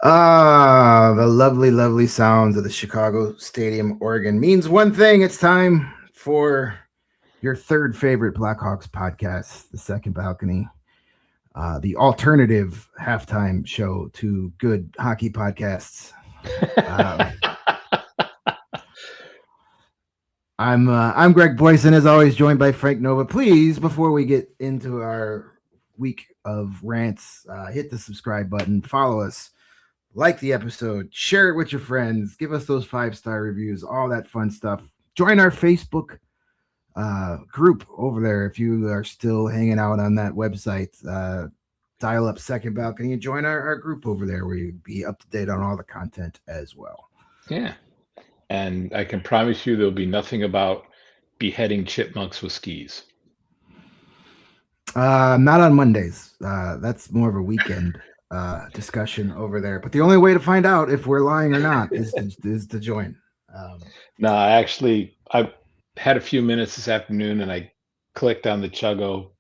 The lovely, lovely sounds of the Chicago Stadium organ means one thing. It's time for your third favorite Blackhawks podcast, The Second Balcony, the alternative halftime show to good hockey podcasts. Um, I'm Greg Boysen, as always, joined by Frank Nova. Please, before we get into our week of rants, hit the subscribe button, follow us, like the episode, share it with your friends, give us those 5-star reviews, all that fun stuff. Join our Facebook group over there if you are still hanging out on that website. Dial up Second Balcony and join our group over there where you'll be up to date on all the content as well. Yeah. And I can promise you there'll be nothing about beheading chipmunks with skis. Not on Mondays. That's more of a weekend discussion over there. But the only way to find out if we're lying or not is to join. No, I had a few minutes this afternoon and I clicked on the Chuggo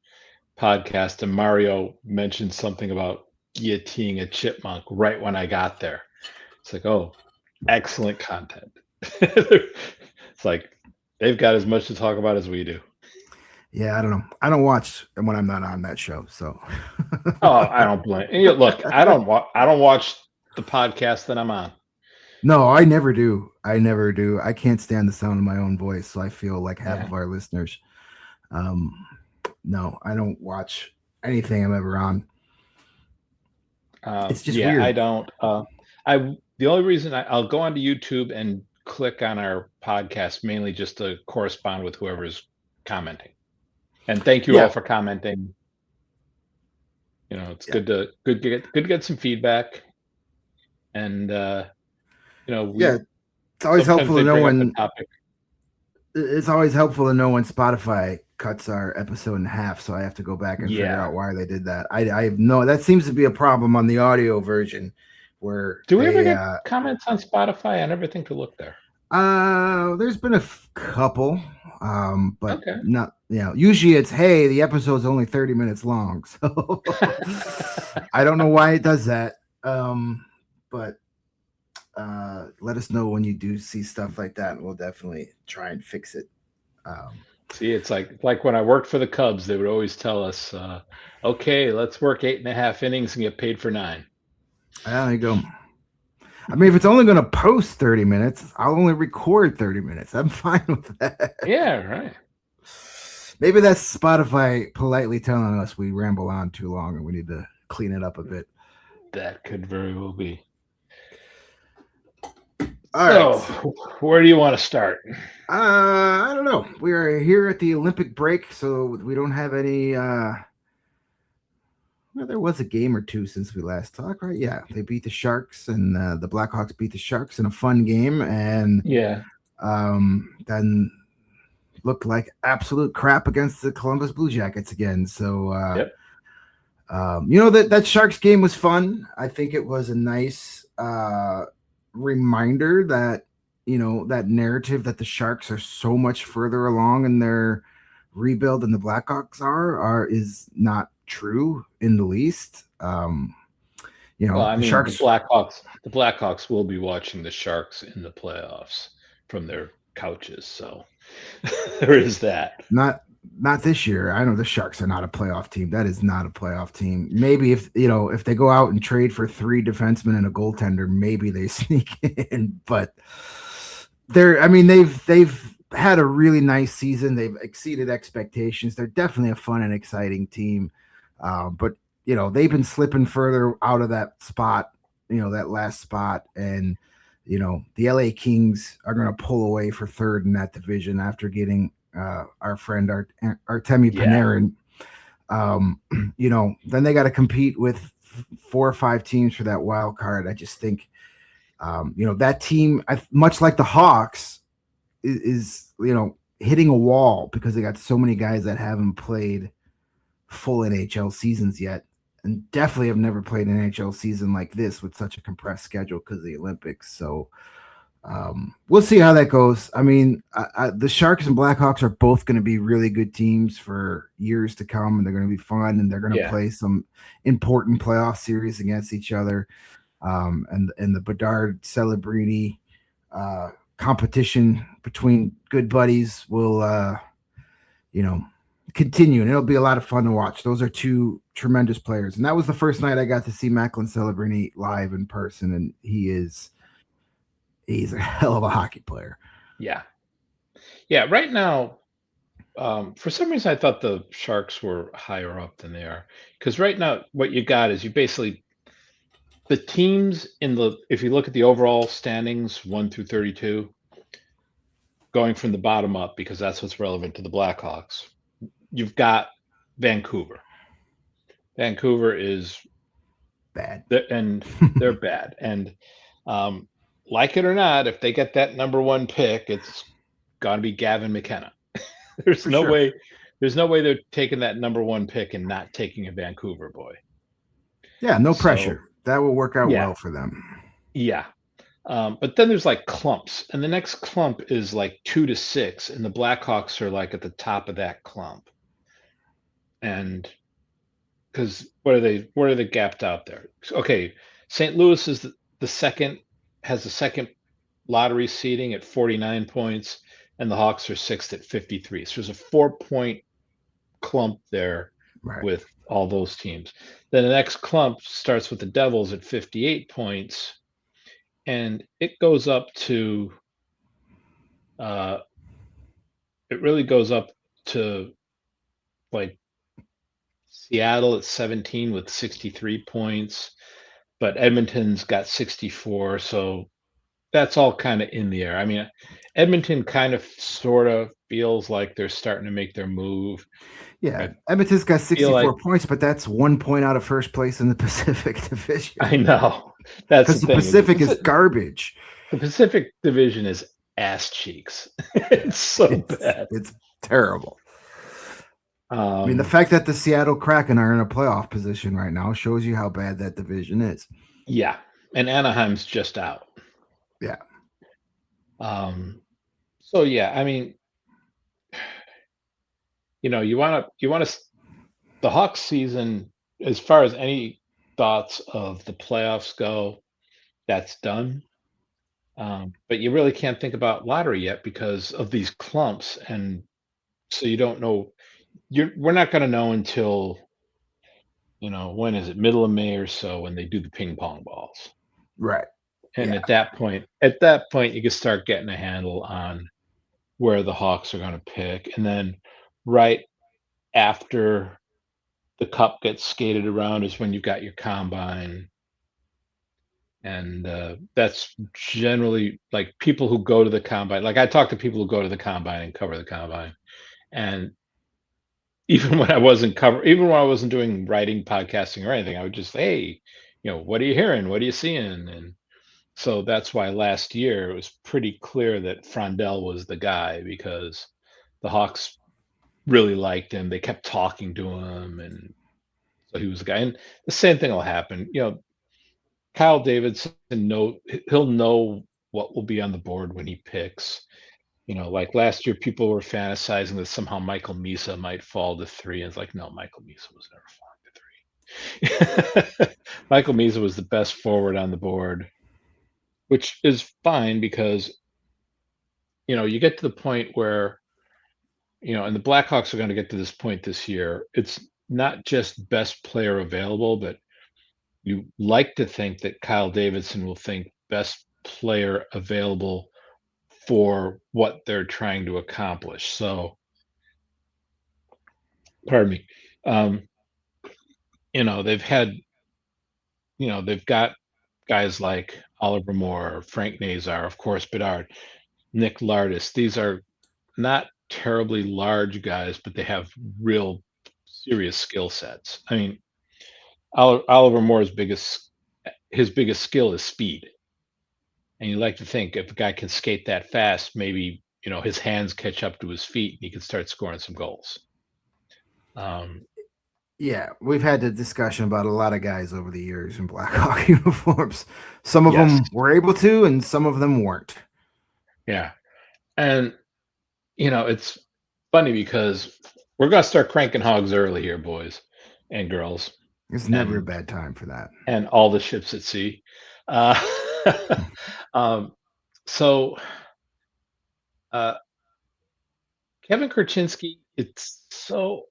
podcast and Mario mentioned something about guillotining a chipmunk right when I got there. It's like, oh, excellent content. It's like they've got as much to talk about as we do. Yeah, I don't know. I don't watch when I'm not on that show, so. Oh, I don't blame. Look, I don't watch the podcast that I'm on. No, I never do. I can't stand the sound of my own voice, so I feel like half of our listeners. No, I don't watch anything I'm ever on. It's just weird. I don't. The only reason I'll go onto YouTube and click on our podcast mainly just to correspond with whoever's commenting. And thank you all for commenting. It's good to get some feedback. And it's always helpful to know when it's always helpful to know when Spotify cuts our episode in half, so I have to go back and figure out why they did that. I know that seems to be a problem on the audio version. Do we ever get comments on Spotify? I never think to look there. There's been a couple, but not. Usually it's, hey, the episode's only 30 minutes long, so I don't know why it does that. But let us know when you do see stuff like that, and we'll definitely try and fix it. See, it's like when I worked for the Cubs, they would always tell us, okay, let's work 8.5 innings and get paid for 9. There you go. I mean, if it's only going to post 30 minutes, I'll only record 30 minutes. I'm fine with that. Yeah, right. Maybe that's Spotify politely telling us we ramble on too long and we need to clean it up a bit. That could very well be. All right. So, where do you want to start? I don't know. We are here at the Olympic break, so we don't have any... Well, there was a game or two since we last talked, right? Yeah, they beat the Sharks, and the Blackhawks beat the Sharks in a fun game, and then looked like absolute crap against the Columbus Blue Jackets again. So, that Sharks game was fun. I think it was a nice reminder that that narrative that the Sharks are so much further along in their rebuild than the Blackhawks is not true in the least. The Sharks, the Blackhawks will be watching the Sharks in the playoffs from their couches, so there is that. Not this year. I know the Sharks are not a playoff team. That is not a playoff team. Maybe if they go out and trade for 3 defensemen and a goaltender, maybe they sneak in. But they've had a really nice season. They've exceeded expectations. They're definitely a fun and exciting team. But they've been slipping further out of that spot, that last spot. And, the LA Kings are going to pull away for third in that division after getting our friend Artemi Panarin. Then they got to compete with 4 or 5 teams for that wild card. I just think, that team, much like the Hawks, is hitting a wall because they got so many guys that haven't played full NHL seasons yet, and definitely have never played an NHL season like this with such a compressed schedule because of the Olympics. So we'll see how that goes. I mean, the Sharks and Blackhawks are both going to be really good teams for years to come, and they're going to be fun, and they're going to play some important playoff series against each other. and the Bedard Celebrini competition between good buddies will you know continue, and it'll be a lot of fun to watch. Those are two tremendous players, and that was the first night I got to see Macklin Celebrini live in person, and he's a hell of a hockey player. Yeah. Yeah. Right now, for some reason, I thought the Sharks were higher up than they are. Because right now, what you got is you basically the teams in the if you look at the overall standings, 1 through 32, going from the bottom up, because that's what's relevant to the Blackhawks. You've got Vancouver. Vancouver is Bad. and they're bad. And um, like it or not, if they get that number one pick, it's got to be Gavin McKenna. There's For no sure. way. There's no way they're taking that number one pick and not taking a Vancouver boy. Yeah, no So pressure. That will work out yeah, well for them. yeah. But then there's like clumps, and the next clump is like 2 to 6, and the Blackhawks are like at the top of that clump. And because what are they? What are they gapped out there? Okay, St. Louis is the second, has the second lottery seeding at 49 points, and the Hawks are sixth at 53. So there's a 4 point clump there Right. with all those teams. Then the next clump starts with the Devils at 58 points, and it goes up to uh, it really goes up to like Seattle at 17 with 63 points, but Edmonton's got 64, so that's all kind of in the air. I mean, Edmonton kind of sort of feels like they're starting to make their move. Yeah, I Edmonton's got feel 64 like points, but that's 1 point out of first place in the Pacific Division I know that's the because the thing. Pacific is garbage. The Pacific Division is ass cheeks. Yeah, It's so it's bad. it's terrible. I mean, the Um, fact that the Seattle Kraken are in a playoff position right now shows you how bad that division is. yeah, and Anaheim's just out. Yeah, Um, so yeah, I mean, you want to the Hawks season, as far as any thoughts of the playoffs go, that's done. But you really can't think about lottery yet because of these clumps, and so you don't know. We're not going to know until when is it? Middle of May or so when they do the ping pong balls, right. and Yeah, at that point, you can start getting a handle on where the Hawks are going to pick, and then right after the cup gets skated around is when you've got your combine. And that's generally like people who go to the combine. Like I talk to people who go to the combine and cover the combine. And even when I wasn't doing writing, podcasting, or anything, I would just, hey, what are you hearing? What are you seeing? And so that's why last year it was pretty clear that Frondell was the guy because the Hawks really liked him. They kept talking to him, and so he was the guy. And the same thing will happen. Kyle Davidson he'll know what will be on the board when he picks. Like last year, people were fantasizing that somehow Michael Misa might fall to 3, and it's like, no, Michael Misa was never falling to 3. Michael Misa was the best forward on the board, which is fine because you get to the point where and the Blackhawks are going to get to this point this year. It's not just best player available, but you like to think that Kyle Davidson will think best player available for what they're trying to accomplish. So, pardon me. Um, they've got guys like Oliver Moore, Frank Nazar, of course, Bedard, Nick Lardis. These are not terribly large guys, but they have real serious skill sets. I mean, Oliver Moore's biggest skill is speed. And you like to think if a guy can skate that fast, maybe his hands catch up to his feet and he can start scoring some goals. Um, yeah. We've had the discussion about a lot of guys over the years in Blackhawk uniforms. Some of yes, them were able to, and some of them weren't. yeah, and it's funny because we're gonna start cranking hogs early here, boys and girls, It's never a and bad time for that. all the ships at sea. Uh, um, so uh, Kevin Kurchinski, it's so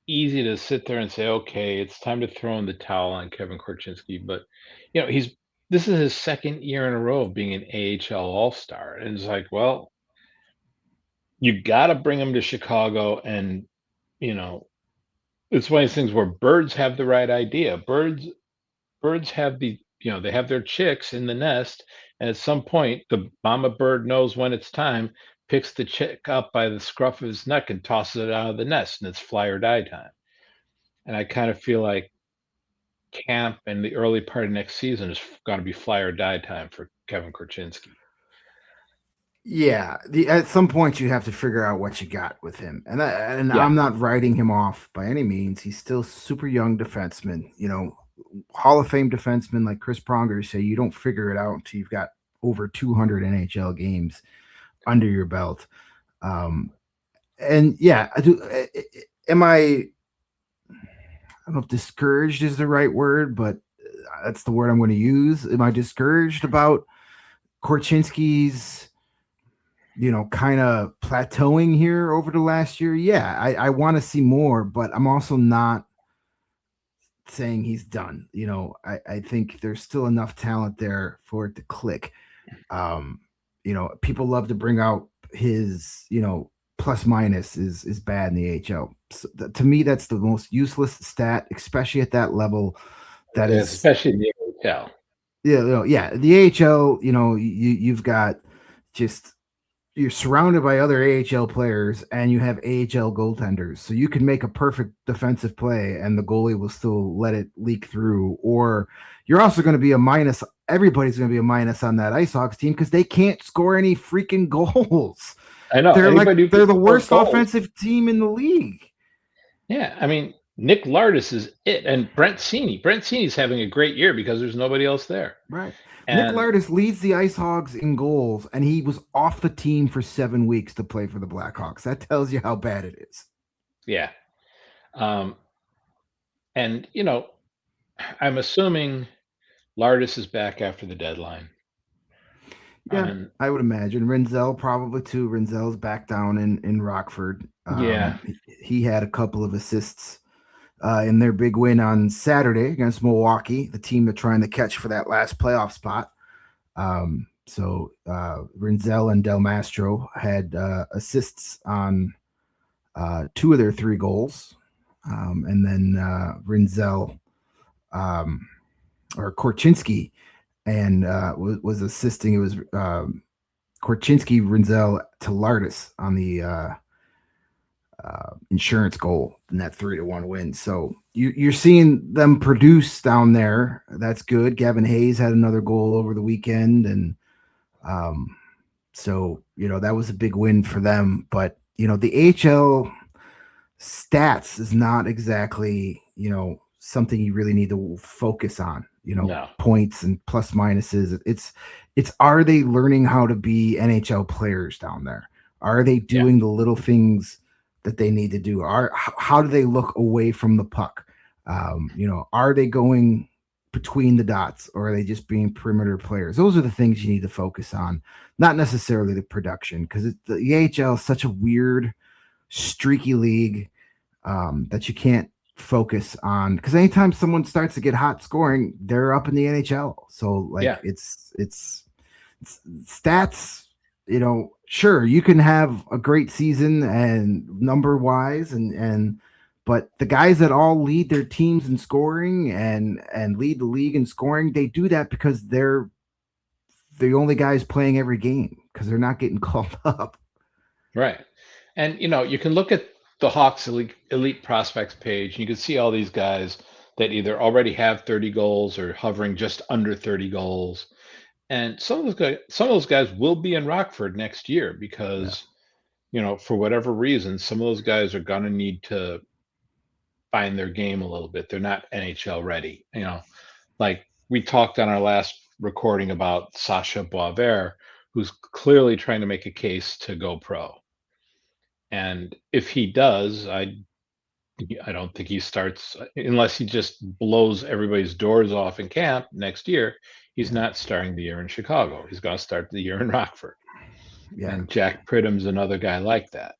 easy to sit there and say, okay, it's time to throw in the towel on Kevin Kurchinski, but he's this is his second year in a row of being an AHL All Star, and it's like, well, you got to bring him to Chicago, and you know, it's one of these things where birds have the right idea. Birds have they have their chicks in the nest, and at some point, the mama bird knows when it's time, picks the chick up by the scruff of his neck and tosses it out of the nest, and it's fly or die time. And I kind of feel like camp and the early part of next season is going to be fly or die time for Kevin Korchinski. Yeah, at some point you have to figure out what you got with him, and Yeah, I'm not writing him off by any means. He's still super young defenseman, Hall of Fame defenseman like Chris Pronger say you don't figure it out until you've got over 200 NHL games under your belt. Um, and yeah, I do. Am I don't know if discouraged is the right word, but that's the word I'm going to use. Am I discouraged about Korchinski's kind of plateauing here over the last year? Yeah, I want to see more, but I'm also not saying he's done. I think there's still enough talent there for it to click. Um, people love to bring out his, plus minus is bad in the AHL. So to me, that's the most useless stat, especially at that level. That is, especially in the AHL. yeah, the AHL. You've got just you're surrounded by other AHL players and you have AHL goaltenders. So you can make a perfect defensive play and the goalie will still let it leak through. Or you're also going to be a minus. Everybody's going to be a minus on that IceHogs team because they can't score any freaking goals. I know anybody who They're can the score worst goals. offensive team in the league. Yeah, I mean, Nick Lardis is it, and Brent Seney. Brent Seney's having a great year because there's nobody else there. Right. Nick And Lardis leads the IceHogs in goals, and he was off the team for 7 weeks to play for the Blackhawks. That tells you how bad it is. yeah, um, and I'm assuming Lardis is back after the deadline. Yeah, And I would imagine Renzel probably too. Renzel's back down in Rockford. yeah, He had a couple of assists in their big win on Saturday against Milwaukee, the team they're trying to catch for that last playoff spot. Renzel and Del Mastro had assists on 2 of their 3 goals, and then Renzel or Korchinski and was assisting. It was Korchinski, Renzel to Lardis on the insurance goal in that 3-1 win. So you're seeing them produce down there. That's good. Gavin Hayes had another goal over the weekend, and so that was a big win for them. But the AHL stats is not exactly something you really need to focus on. no, Points and plus minuses. It's are they learning how to be NHL players down there? Are they yeah, doing the little things that they need to do? How do they look away from the puck? Are they going between the dots or are they just being perimeter players? Those are the things you need to focus on, not necessarily the production, because the AHL is such a weird, streaky league that you can't focus on, because anytime someone starts to get hot scoring, they're up in the NHL. So like yeah, it's stats, sure, you can have a great season and number wise and but the guys that all lead their teams in scoring and lead the league in scoring, they do that because they're the only guys playing every game because they're not getting called up. right. And you can look at the Hawks elite prospects page, and you can see all these guys that either already have 30 goals or hovering just under 30 goals. And some of those guys will be in Rockford next year Yeah. because, for whatever reason, some of those guys are gonna need to find their game a little bit. They're not NHL ready. Like we talked on our last recording about Sasha Boisvert, who's clearly trying to make a case to go pro. And if he does, I don't think he starts unless he just blows everybody's doors off in camp next year. He's Yeah, not starting the year in Chicago. He's going to start the year in Rockford. yeah, And Jack Pridham's another guy like that.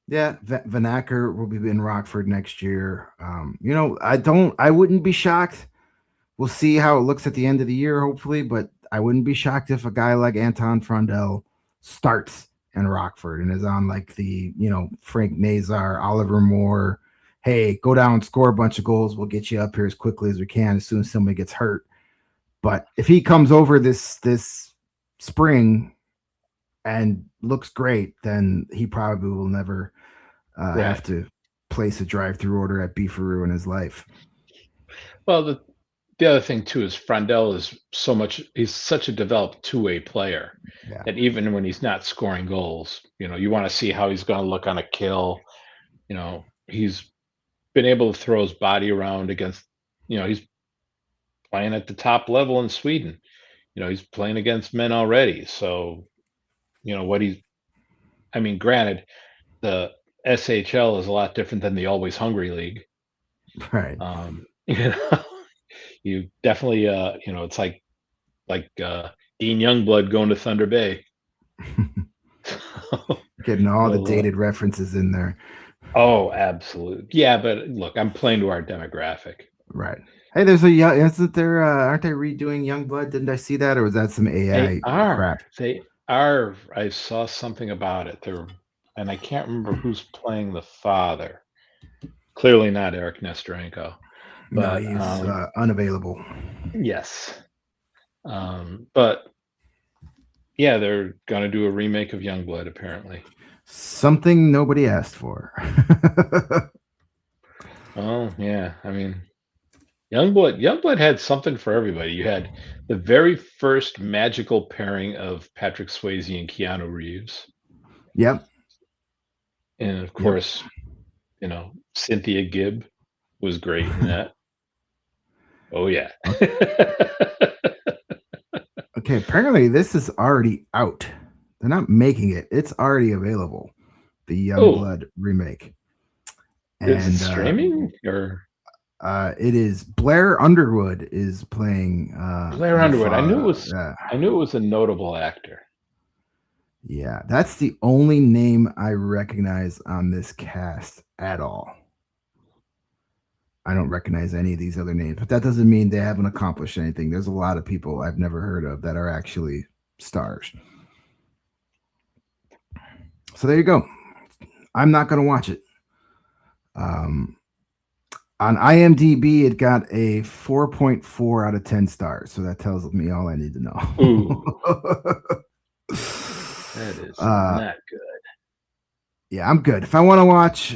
yeah. Vanacker will be in Rockford next year. I wouldn't be shocked. We'll see how it looks at the end of the year, hopefully, but I wouldn't be shocked if a guy like Anton Frondell starts in Rockford and is on like the, Frank Nazar, Oliver Moore. Hey, go down, score a bunch of goals. We'll get you up here as quickly as we can as soon as somebody gets hurt. But if he comes over this spring and looks great, then he probably will never have Right. to place a drive-through order at Beefaroo in his life. Well, the other thing too is Frondell he's such a developed two-way player Yeah, that even when he's not scoring goals, you want to see how he's going to look on a kill. He's been able to throw his body around against, he's playing at the top level in Sweden. He's playing against men already. So, what I mean, granted, the SHL is a lot different than the Always Hungry League. right. You know, you definitely, it's like Dean Youngblood going to Thunder Bay. Getting all the Well, dated references in there. oh, absolutely. Yeah, but look, I'm playing to our demographic. Right. Hey, there's a young. Isn't there? Aren't they redoing Youngblood? Didn't I see that, or was that some They AI are. crap? They are. I saw something about it. And I can't remember who's playing the father. Clearly not Eric Nestorenko, No, but he's unavailable. yes. But yeah, they're gonna do a remake of Youngblood apparently. Something nobody asked for. Oh yeah, I mean, Youngblood had something for everybody. You had the very first magical pairing of Patrick Swayze and Keanu Reeves, Yep. and of Yep. course, Cynthia Gibb was great in that. Oh yeah. Okay. Apparently, this is already out. They're not making it. It's already available. The Oh, Youngblood remake, is it and streaming or it is Blair Underwood is playing Blair the Underwood? father. I knew it was a notable actor. Yeah, that's the only name I recognize on this cast at all. I don't recognize any of these other names, but that doesn't mean they haven't accomplished anything. There's a lot of people I've never heard of that are actually stars. So there you go. I'm not going to watch it. On IMDb, it got a 4.4 out of 10 stars. So that tells me all I need to know. Ooh, that is not good. Yeah, I'm good. If I want to watch,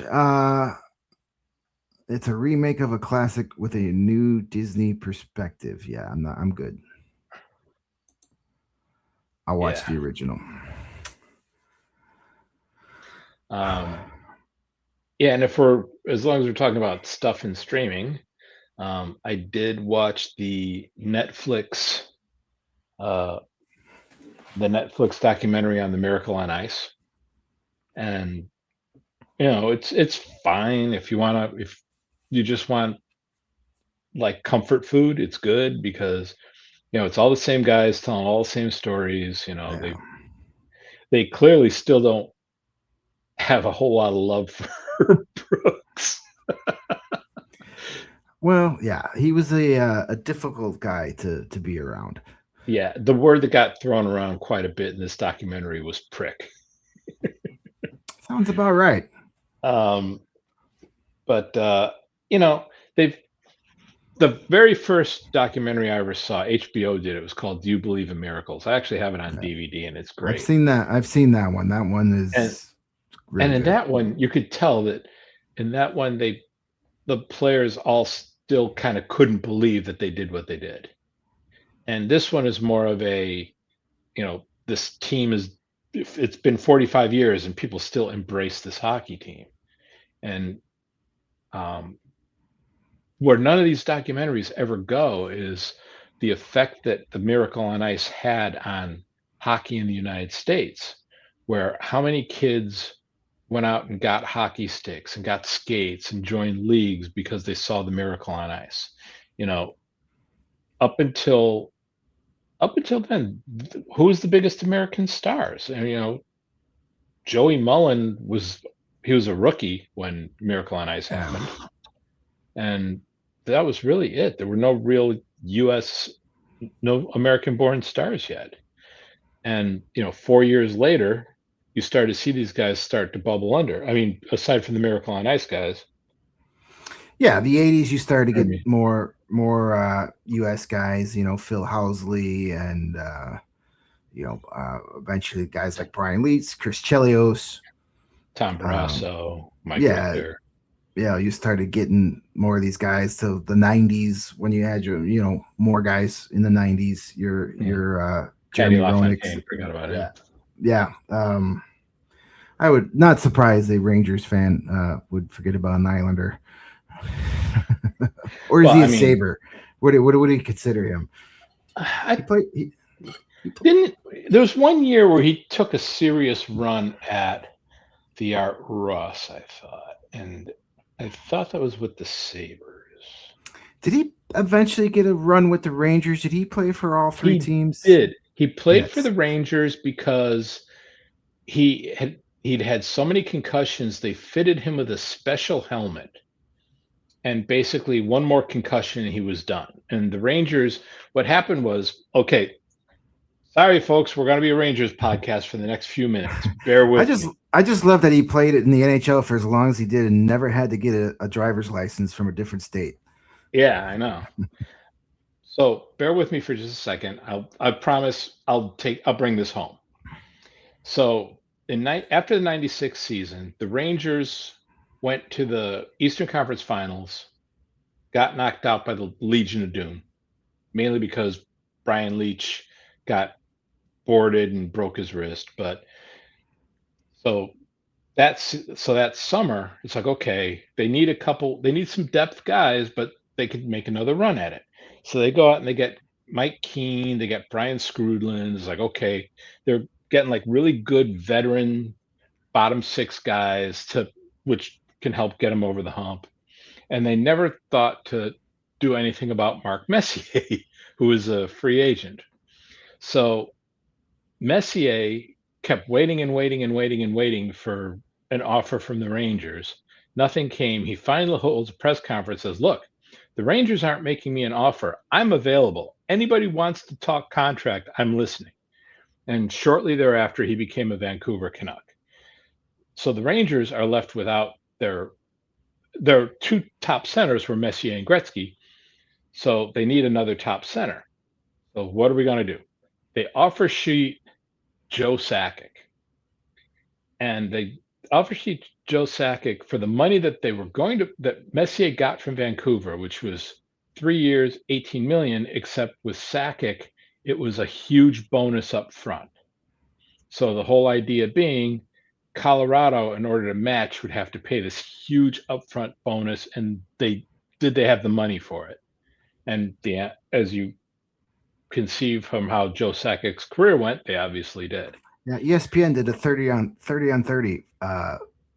it's a remake of a classic with a new Disney perspective. Yeah, I'm good. I'll watch Yeah. the original. Yeah, and as long as we're talking about stuff in streaming, I did watch uh, the Netflix documentary on the Miracle on Ice, and it's fine if you just want like comfort food, it's good because it's all the same guys telling all the same stories. Yeah. They clearly still don't have a whole lot of love for Brooks. Well, yeah, he was a difficult guy to be around. Yeah, the word that got thrown around quite a bit in this documentary was prick. Sounds about right. Um, but they've the very first documentary I ever saw, HBO did. It was called "Do You Believe in Miracles?" I actually have it on Yeah. DVD, and it's I've great. seen that. I've seen that one. That one And is and really in good. that one, you could tell that in that one the players all still kind of couldn't believe that they did what they did. And this one is more of this team it's been 45 years and people still embrace this hockey team. And um, where none of these documentaries ever go is the effect that the Miracle on Ice had on hockey in the United States, where how many kids went out and got hockey sticks and got skates and joined leagues because they saw the miracle on ice. You know, up until up until then, who's the biggest American stars? And Joey Mullen he was a rookie when Miracle on Ice Yeah. happened, and that was really it. There were no real U.S. no American-born stars yet. And 4 years later, you start to see these guys start to bubble under. I mean, aside from the Miracle on Ice guys. Yeah, the '80s you started to I get mean, more U.S. guys. Phil Housley and eventually guys like Brian Leetz, Chris Chelios. Tom Um, Barrasso, Mike yeah, Richter. yeah, you started getting more of these guys to the '90s when you had your more guys in the '90s. Your Patty Jeremy Roenick's. LaFontaine, forgot about him. Yeah, yeah. I would not surprised a Rangers fan would forget about an Islander. Or is Well, he I a mean, Saber? What do you consider him? He I played. He didn't. There was one year where he took a serious run at the Art Ross, I thought, and I thought that was with the Sabres. Did he eventually get a run with the Rangers? Did he play for all three He teams? did. He played for Yes. the Rangers because he'd had so many concussions. They fitted him with a special helmet, and basically one more concussion and he was done. And the Rangers, what happened was, okay, sorry folks, we're going to be a Rangers podcast for the next few minutes. Bear with me. I just love that he played it in the NHL for as long as he did and never had to get a driver's license from a different state. Yeah, I know. So bear with me for just a second. I promise I'll bring this home. So after the 96 season, the Rangers went to the Eastern Conference Finals, got knocked out by the Legion of Doom, mainly because Brian Leach got boarded and broke his wrist. But so that summer, it's like, okay, they need some depth guys, but they could make another run at it. So they go out and they get Mike Keane, they get Brian Skrudland. It's like, okay, they're getting like really good veteran bottom six guys which can help get them over the hump. And they never thought to do anything about Mark Messier, who was a free agent. So Messier kept waiting and waiting and waiting and waiting for an offer from the Rangers. Nothing came. He finally holds a press conference, says, look, the Rangers aren't making me an offer. I'm available. Anybody wants to talk contract, I'm listening. And shortly thereafter, he became a Vancouver Canuck. So the Rangers are left without their two top centers were Messier and Gretzky. So they need another top center. So what are we going to do? They offer sheet Joe Sakic. And they offer sheet Joe Sakic for the money that that Messier got from Vancouver, which was 3 years, 18 million, except with Sakic, it was a huge bonus up front. So the whole idea being Colorado, in order to match, would have to pay this huge upfront bonus, and they have the money for it. And as you conceive from how Joe Sakic's career went, they obviously did. Yeah, ESPN did a 30 on 30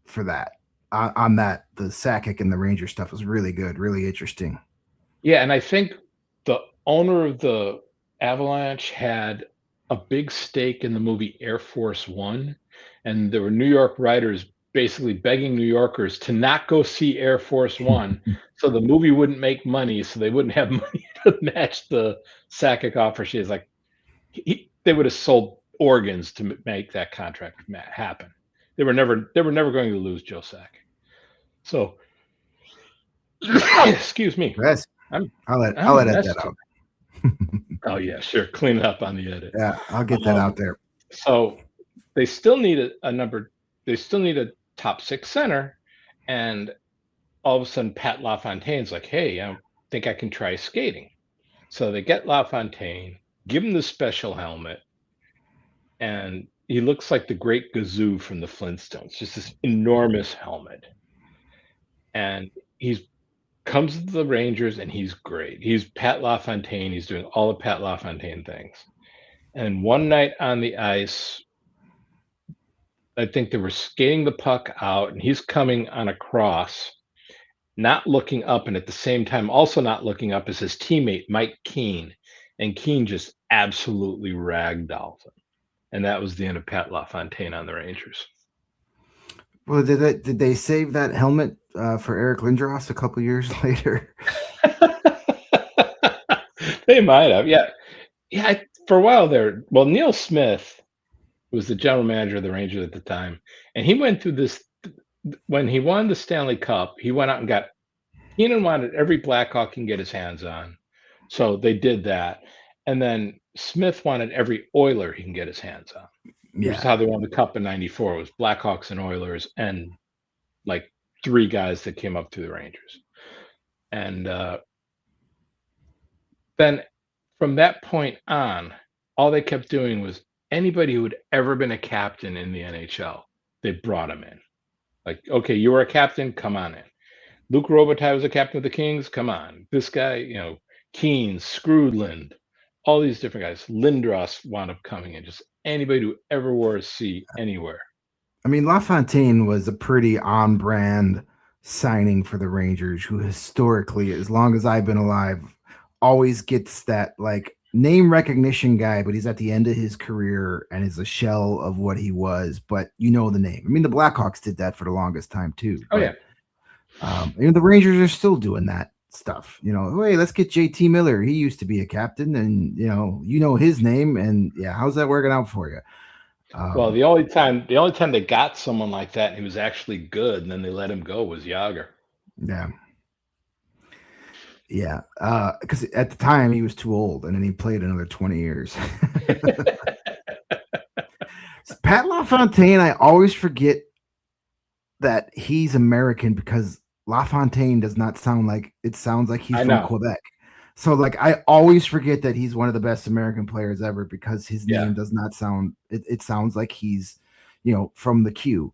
for that. On that, the Sakic and the Ranger stuff was really good, really interesting. Yeah, and I think the owner of the Avalanche had a big stake in the movie Air Force One, and there were New York writers basically begging New Yorkers to not go see Air Force One, so the movie wouldn't make money, so they wouldn't have money to match the Sakic offer. She's like, they would have sold organs to make that contract happen. They were never going to lose Joe Sakic. So, excuse me. Yes. I'll edit that out. Oh yeah, sure. Clean it up on the edit. Yeah, I'll get that out there. So they still need they still need a top six center, and all of a sudden Pat LaFontaine's like, hey, I think I can try skating. So they get LaFontaine, give him the special helmet, and he looks like the great Gazoo from the Flintstones, just this enormous helmet. And he's comes to the Rangers and he's great. He's Pat LaFontaine. He's doing all the Pat LaFontaine things. And one night on the ice, I think they were skating the puck out, and he's coming on a cross, not looking up, and at the same time, also not looking up is his teammate, Mike Keane, and Keane just absolutely ragdolled him, and that was the end of Pat LaFontaine on the Rangers. Well, did they save that helmet for Eric Lindros a couple years later? They might have, yeah. Yeah, for a while there. Well, Neil Smith was the general manager of the Rangers at the time, and he went through this when he won the Stanley Cup. He went out and got Keenan wanted every Blackhawk he can get his hands on, so they did that. And then Smith wanted every Oiler he can get his hands on. Which is how Yeah. they won the Cup in '94. It was Blackhawks and Oilers, and like 3 guys that came up through the Rangers. And then from that point on, all they kept doing was anybody who had ever been a captain in the NHL, they brought him in. Like, okay, you were a captain, come on in. Luke Robitaille was a captain of the Kings, come on. This guy, Keane, Scrudland, all these different guys. Lindros wound up coming in. Just anybody who ever wore a C anywhere. I mean, LaFontaine was a pretty on brand signing for the Rangers, who historically, as long as I've been alive, always gets that like name recognition guy, but he's at the end of his career and is a shell of what he was, but you know the name. I mean, the Blackhawks did that for the longest time too. Oh, but, yeah. the Rangers are still doing that stuff. Hey, let's get JT Miller. He used to be a captain, and you know his name, and yeah, how's that working out for you? Well, the only time they got someone like that and he was actually good, and then they let him go was Yager. Yeah. Yeah, because at the time he was too old, and then he played another 20 years. Pat LaFontaine, I always forget that he's American because LaFontaine does not sound like it sounds like he's from Quebec. So like I always forget that he's one of the best American players ever because his name does not sound it sounds like he's from the Q.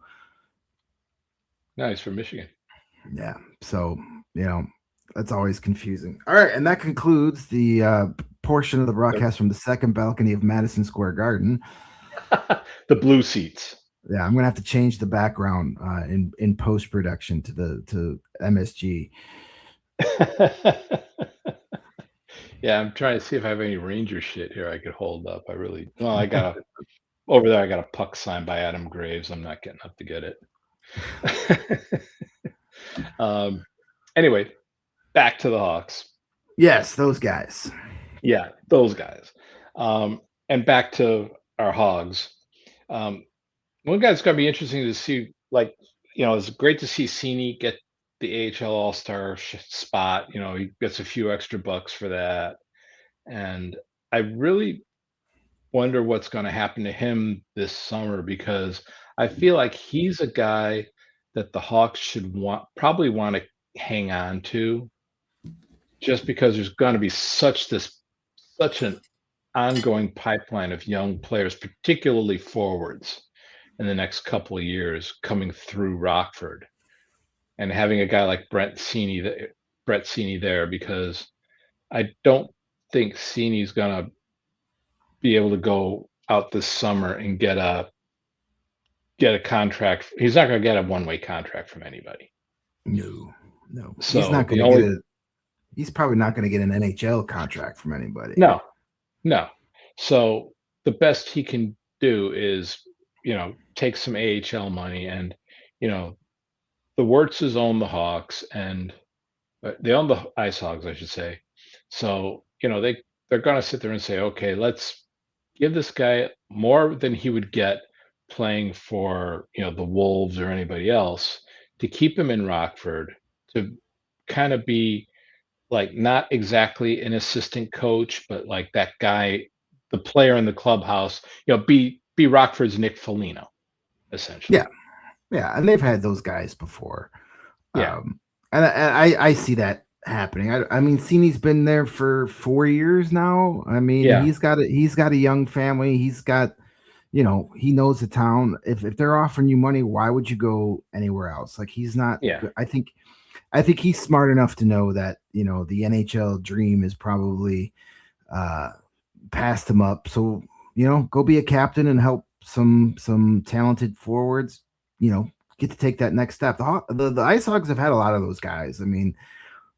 No, he's from Michigan. Yeah. So, that's always confusing. All right, and that concludes the portion of the broadcast from the second balcony of Madison Square Garden. The blue seats. Yeah, I'm gonna have to change the background in post production to MSG. Yeah, I'm trying to see if I have any Ranger shit here I could hold up. I got over there. I got a puck signed by Adam Graves. I'm not getting up to get it. Anyway, back to the Hawks. Yes, those guys. Yeah, those guys. And back to our Hogs. One guy's going to be interesting to see. Like, it's great to see Cini get the AHL All-Star spot. He gets a few extra bucks for that. And I really wonder what's going to happen to him this summer, because I feel like he's a guy that the Hawks should probably want to hang on to, just because there's going to be such an ongoing pipeline of young players, particularly forwards, in the next couple of years coming through Rockford, and having a guy like Brett Cini there, because I don't think Cini's gonna be able to go out this summer and get a contract. He's not gonna get a one-way contract from anybody. No. So he's not gonna get he's probably not gonna get an NHL contract from anybody. No. So the best he can do is, take some AHL money, and the Wirtzes own the Hawks, and they own the IceHogs, I should say. So, they're going to sit there and say, okay, let's give this guy more than he would get playing for, the Wolves or anybody else, to keep him in Rockford, to kind of be like not exactly an assistant coach, but like that guy, the player in the clubhouse, be Rockford's Nick Foligno, essentially. Yeah, and they've had those guys before. Yeah. And I see that happening. I mean, Cini's been there for 4 years now. I mean, he's got a young family. He's got, he knows the town. If they're offering you money, why would you go anywhere else? Like, he's not. Yeah. I think he's smart enough to know that the NHL dream is probably passed him up. So go be a captain and help some talented forwards, get to take that next step. The Ice Hogs have had a lot of those guys. I mean,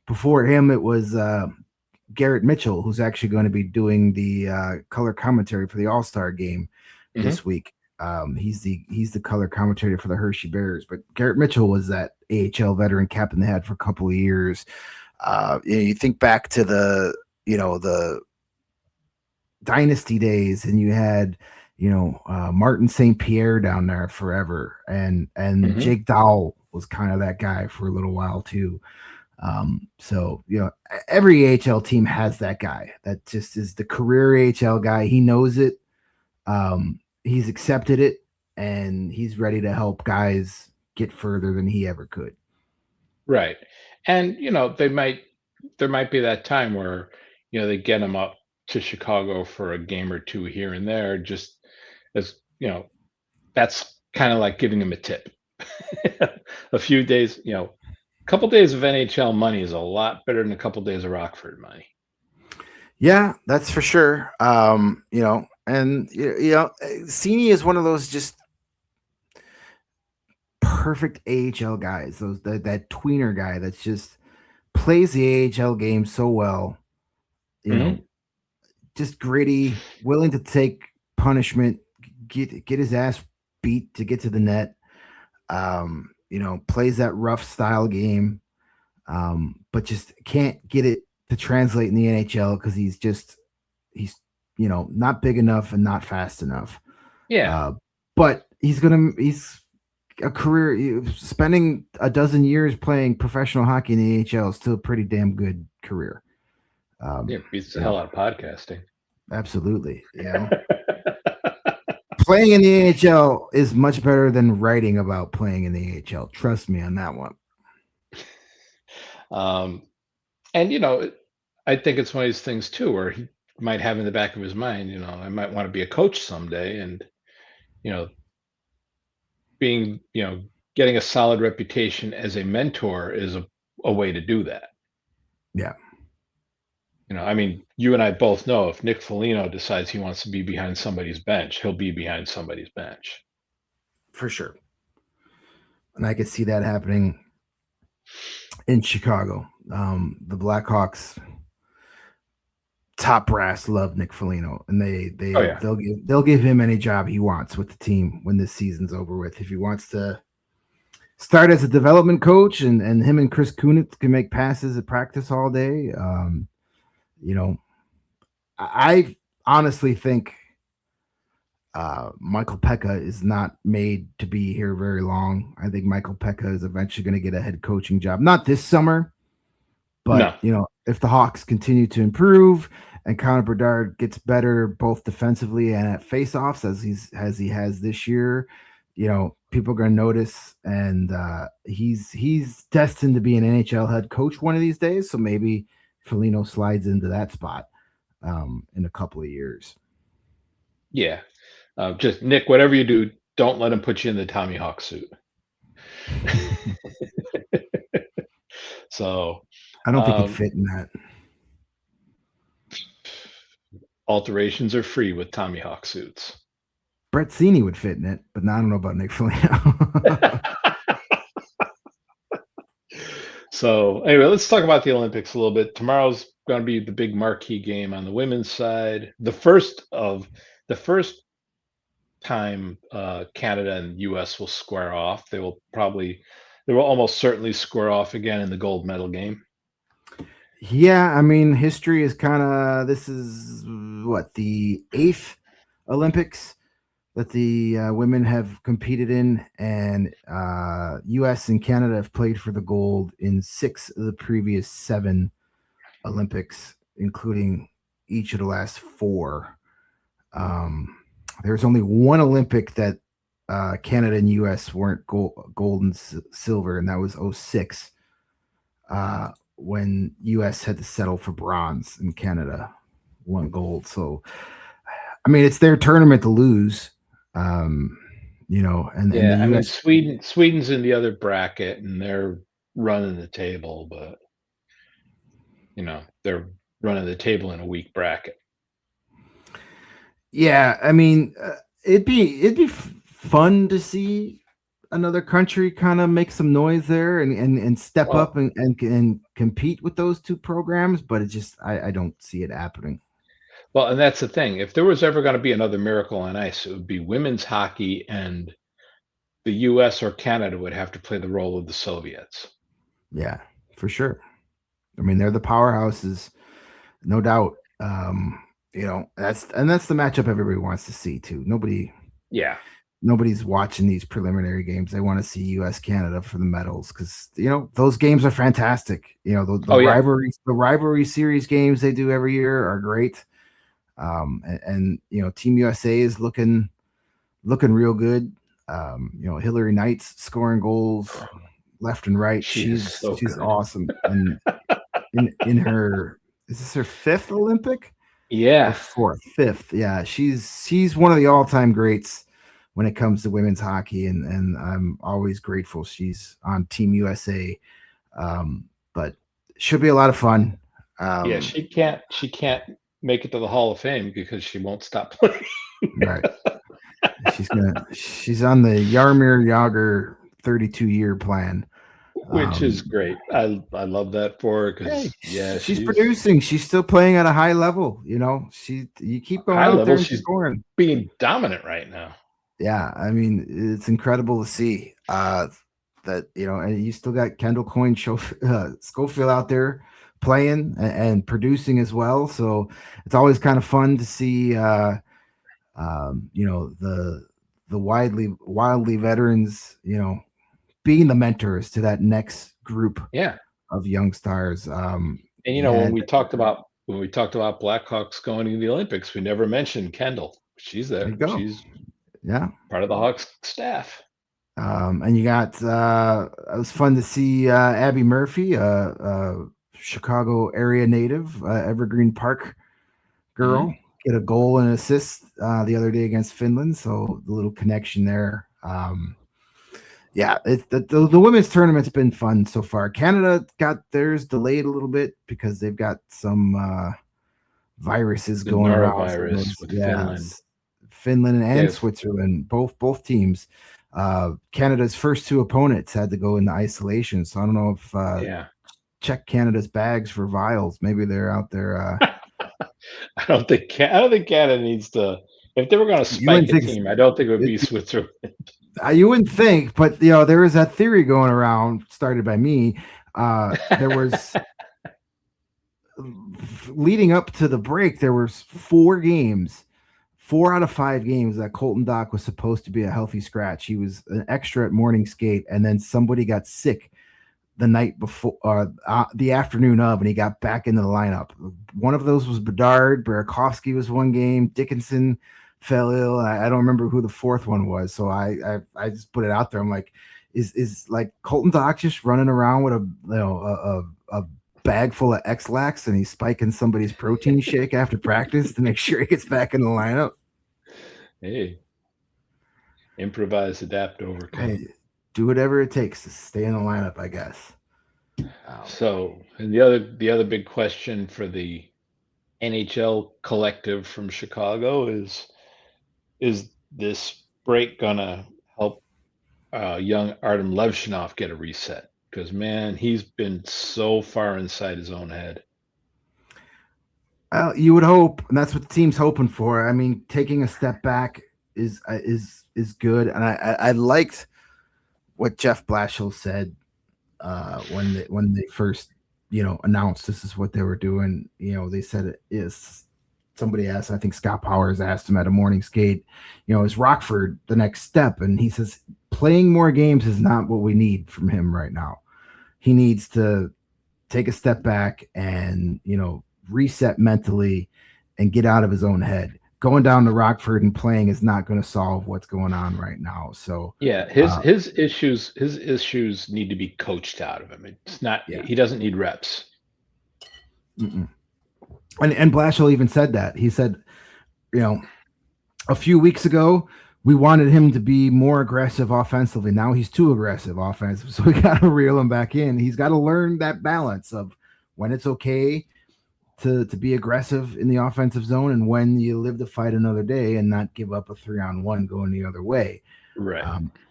before him, it was Garrett Mitchell, who's actually going to be doing the color commentary for the All Star game Mm-hmm. this week. He's the color commentator for the Hershey Bears. But Garrett Mitchell was that AHL veteran captain they had for a couple of years. You think back to the dynasty days, and you had Martin St. Pierre down there forever, and Mm-hmm. Jake Dowell was kind of that guy for a little while too. So every AHL team has that guy that just is the career AHL guy. He knows it. He's accepted it, and he's ready to help guys get further than he ever could. Right. And there might be that time where, they get him up to Chicago for a game or two here and there, just as, that's kind of like giving him a tip. A few days, a couple days of NHL money is a lot better than a couple days of Rockford money. Yeah, that's for sure. And Cini is one of those just perfect AHL guys. That tweener guy that's just plays the AHL game so well. Mm-hmm. Just gritty, willing to take punishment, get his ass beat to get to the net. Plays that rough style game, but just can't get it to translate in the NHL because he's not big enough and not fast enough. Yeah. But he's a career spending a dozen years playing professional hockey in the AHL is still a pretty damn good career. Yeah, beats the hell out of podcasting. Absolutely. Playing in the AHL is much better than writing about playing in the AHL. Trust me on that one. And I think it's one of these things too, where he might have in the back of his mind, I might want to be a coach someday, and you know, being, getting a solid reputation as a mentor is a way to do that. Yeah. I mean, you and I both know if Nick Foligno decides he wants to be behind somebody's bench, he'll be behind somebody's bench. For sure. And I could see that happening in Chicago. The Blackhawks top brass love Nick Foligno, and Oh yeah. they'll give him any job he wants with the team when this season's over with. If he wants to start as a development coach, and him and Chris Kunitz can make passes at practice all day. I honestly think Michael Pekka is not made to be here very long. I think Michael Pekka is eventually going to get a head coaching job, not this summer, but No. if the Hawks continue to improve and Connor Bedard gets better both defensively and at faceoffs as he has this year, people are going to notice, and he's destined to be an NHL head coach one of these days. So maybe Foligno slides into that spot in a couple of years. Yeah. Just Nick, whatever you do, don't let him put you in the Tommy Hawk suit. So I don't think he'd fit in that. Alterations are free with Tommy Hawk suits. Brett Cini would fit in it, but now I don't know about Nick Foligno. So anyway, let's talk about the Olympics a little bit. Tomorrow's going to be the big marquee game on the women's side. The first time Canada and U.S. will square off. They will almost certainly square off again in the gold medal game. Yeah, I mean, history is this is what, the 8th Olympics that the women have competed in, and U.S. and Canada have played for the gold in 6 of the previous 7 Olympics, including each of the last 4. There's only one Olympic that Canada and U.S. weren't gold and silver, and that was 06, when U.S. had to settle for bronze and Canada won gold. So, I mean, it's their tournament to lose. And yeah, the US, I mean, Sweden's in the other bracket and they're running the table, but they're running the table in a weak bracket. Yeah, I mean, it'd be fun to see another country kind of make some noise there and step up Well, and compete with those two programs, but it just I don't see it happening. well, and that's the thing. If there was ever going to be another miracle on ice, it would be women's hockey, and the U.S. or Canada would have to play the role of the Soviets. Yeah, for sure. I mean, they're the powerhouses, no doubt. That's the matchup everybody wants to see too. Yeah. Nobody's watching these preliminary games. They want to see U.S. Canada for the medals because those games are fantastic. The Oh yeah. rivalry series games they do every year are great. Team USA is looking real good. Hillary Knight's scoring goals left and right. She is so She's good. awesome, and in her is this her fifth Olympic or Yeah. fourth? Fifth, yeah. She's one of the all time greats when it comes to women's hockey, and I'm always grateful she's on Team USA. But should be a lot of fun. Yeah, Um, she can't make it to the Hall of Fame because she won't stop playing. right. She's on the Yarmir Yager 32-year plan. Which is great. I love that for her Hey, because yeah, she's she's producing. She's still playing at a high level. You keep going high out there level. and She's scoring. being dominant right now. Yeah, I mean, it's incredible to see that and you still got Kendall Coyne Schofield out there playing and producing as well. So it's always kind of fun to see the wildly veterans, being the mentors to that next group Yeah. of young stars. And You had when we talked about Blackhawks going to the Olympics, we never mentioned Kendall. She's there there. you go. She's Yeah. part of the Hawks staff. And you got it was fun to see Abby Murphy, Chicago area native, Evergreen Park girl, Mhm. get a goal and assist the other day against Finland. So the little connection there. Yeah, the women's tournament's been fun so far. Canada got theirs delayed a little bit because they've got some viruses The going around. So norovirus with Finland. Finland and Yes. Switzerland, both teams. Canada's first two opponents had to go into isolation. So I don't know if Yeah. check Canada's bags for vials. Maybe they're out there. I don't think Canada needs to. If they were going to You spike wouldn't a think team, I don't think it would be Switzerland. you wouldn't think, but there is that theory going around, started by me. There was leading up to the break, there was 4 out of 5 games that Colton Dock was supposed to be a healthy scratch. He was an extra at morning skate, and then somebody got sick the night before, the afternoon of, and he got back into the lineup. One of those was Bedard. Burakovsky was one game. Dickinson fell ill. I don't remember who the fourth one was. So I just put it out there. I'm like, is like Colton Dock just running around with a bag full of X-Lax and he's spiking somebody's protein shake after practice to make sure he gets back in the lineup? Hey, improvise, adapt, overcome. Hey, do whatever it takes to stay in the lineup, I guess. So, and the other big question for the NHL collective from Chicago is this break gonna help young Artem Levshinov get a reset? Because man, he's been so far inside his own head. You would hope, and that's what the team's hoping for. I mean, taking a step back is good, and I liked what Jeff Blashill said when they first announced this is what they were doing. They said it is. Somebody asked, I think Scott Powers asked him at a morning skate, is Rockford the next step? And he says playing more games is not what we need from him right now. He needs to take a step back and reset mentally and get out of his own head. Going down to Rockford and playing is not going to solve what's going on right now. So Yeah, his issues need to be coached out of him. It's not. Yeah. He doesn't need reps. And Blashill even said that. He said, a few weeks ago we wanted him to be more aggressive offensively. Now he's too aggressive offensive, so we got to reel him back in. He's got to learn that balance of when it's okay to be aggressive in the offensive zone and when you live to fight another day and not give up a 3-on-1 going the other way. Right.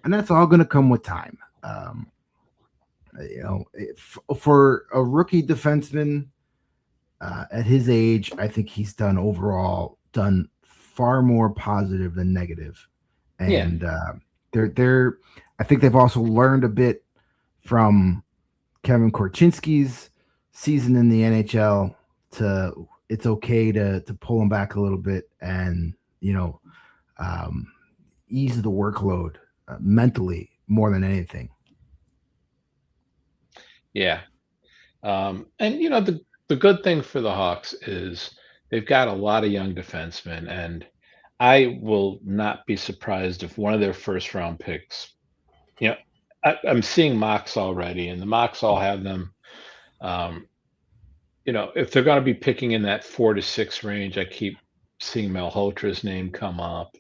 And that's all going to come with time. For a rookie defenseman at his age, I think he's done far more positive than negative. And they're I think they've also learned a bit from Kevin Korchinski's season in the NHL to it's okay to pull him back a little bit and ease the workload mentally more than anything. Yeah. And the good thing for the Hawks is they've got a lot of young defensemen, and I will not be surprised if one of their first round picks, you know, I'm seeing mocks already, and the mocks all have them. Um, if they're going to be picking in that 4 to 6 range, I keep seeing Malhotra's name come up,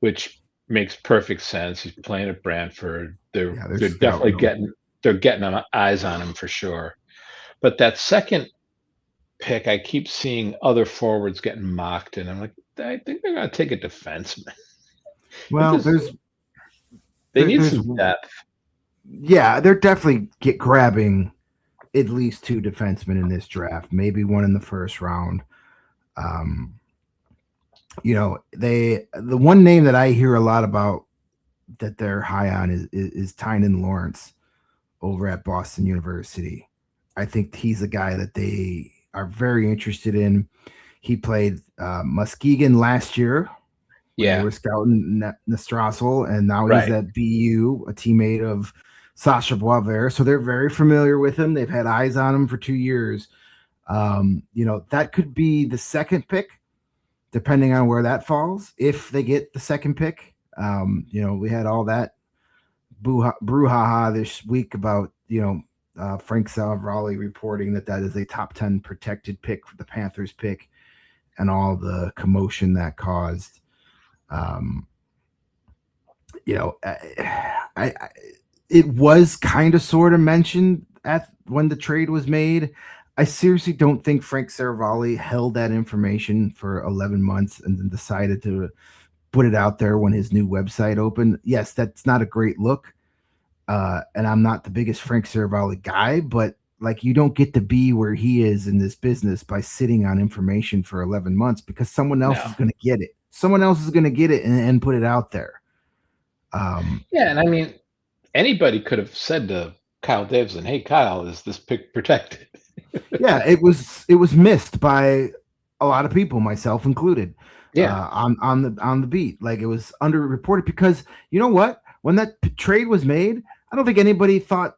which makes perfect sense. He's playing at Brantford. They're definitely getting eyes on him for sure. But that second pick, I keep seeing other forwards getting mocked, and I'm like, I think they're going to take a defenseman. Well, they need some depth. Yeah, they're definitely grabbing at least 2 defensemen in this draft, maybe one in the first round. The one name that I hear a lot about that they're high on is Tynan Lawrence over at Boston University. I think he's a guy that they are very interested in. He played Muskegon last year. Yeah, they were scouting Nestrassel, and now he's at BU, a teammate of Sasha Boisvert. So they're very familiar with him. They've had eyes on him for 2 years. That could be the second pick, depending on where that falls. If they get the second pick, we had all that brouhaha this week about Frank Saravalli reporting that is a top 10 protected pick for the Panthers pick, and all the commotion that caused. It was kind of sort of mentioned when the trade was made. I seriously don't think Frank Saravalli held that information for 11 months and then decided to put it out there when his new website opened. Yes, that's not a great look. And I'm not the biggest Frank Saravalli guy, but you don't get to be where he is in this business by sitting on information for 11 months because someone else is going to get it. Someone else is going to get it and put it out there. And I mean, anybody could have said to Kyle Davidson, "Hey, Kyle, is this pick protected?" Yeah, it was missed by a lot of people, myself included. Yeah, on the beat, it was underreported because you know what? When that trade was made, I don't think anybody thought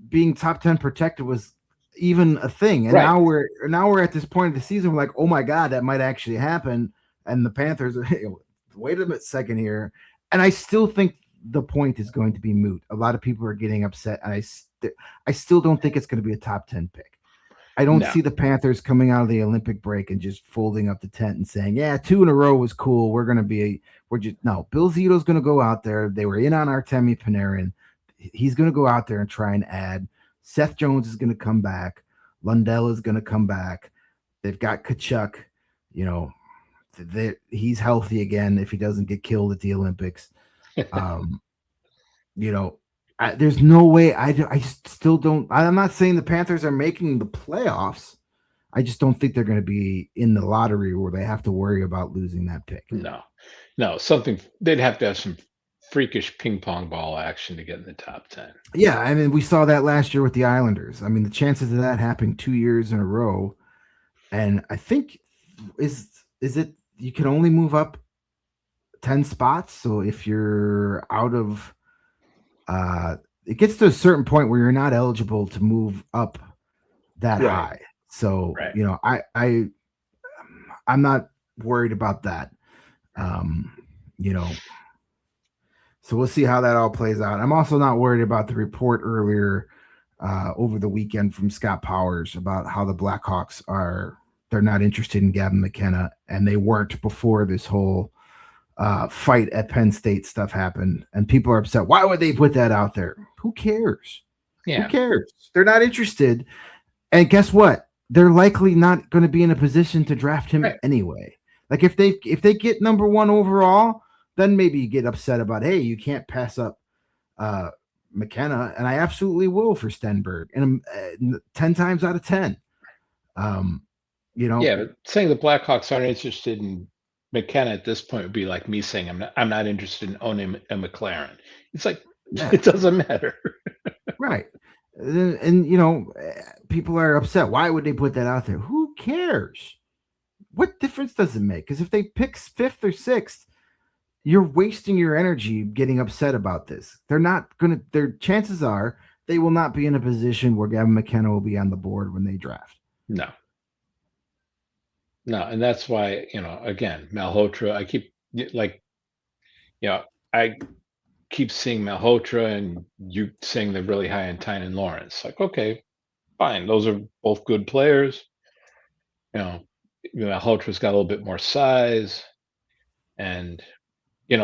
being top 10 protected was even a thing. And now we're at this point of the season. We're like, oh my God, that might actually happen. And the Panthers are, wait a second here. And I still think the point is going to be moot. A lot of people are getting upset. And I still don't think it's going to be a top 10 pick. I don't see the Panthers coming out of the Olympic break and just folding up the tent and saying, yeah, 2 in a row was cool. Bill Zito's going to go out there. They were in on Artemi Panarin. He's going to go out there and try and add. Seth Jones is going to come back. Lundell is going to come back. They've got Tkachuk. He's healthy again if he doesn't get killed at the Olympics. There's no way. I just still don't. I'm not saying the Panthers are making the playoffs. I just don't think they're going to be in the lottery where they have to worry about losing that pick. No, something they'd have to have some freakish ping pong ball action to get in the top 10. Yeah, I mean, we saw that last year with the Islanders. I mean, the chances of that happening 2 years in a row, and I think is it you can only move up 10 spots. So if you're out of it gets to a certain point where you're not eligible to move up that high. So, I'm not worried about that. So we'll see how that all plays out. I'm also not worried about the report earlier over the weekend from Scott Powers about how the Blackhawks they're not interested in Gavin McKenna, and they weren't before this whole fight at Penn State stuff happened, and people are upset. Why would they put that out there? Who cares? Yeah. Who cares? They're not interested. And guess what? they're likely not going to be in a position to draft him Right. anyway. Like if they get number one overall, then maybe you get upset about, hey, you can't pass up uh, McKenna, and I absolutely will for Stenberg, and 10 times out of 10. Um, you know, Yeah, but saying the Blackhawks aren't interested in McKenna at this point would be like me saying I'm not interested in owning a McLaren. It's like yeah, it doesn't matter. right. And people are upset. Why would they put that out there? Who cares? What difference does it make? Because if they pick fifth or sixth, you're wasting your energy getting upset about this. They're not gonna. Their chances are they will not be in a position where Gavin McKenna will be on the board when they draft. No, no, and that's why again Malhotra. I keep like you know I keep seeing Malhotra and you saying they're really high in Tyne and Lawrence. Like okay, fine, those are both good players. You know, Malhotra's got a little bit more size, and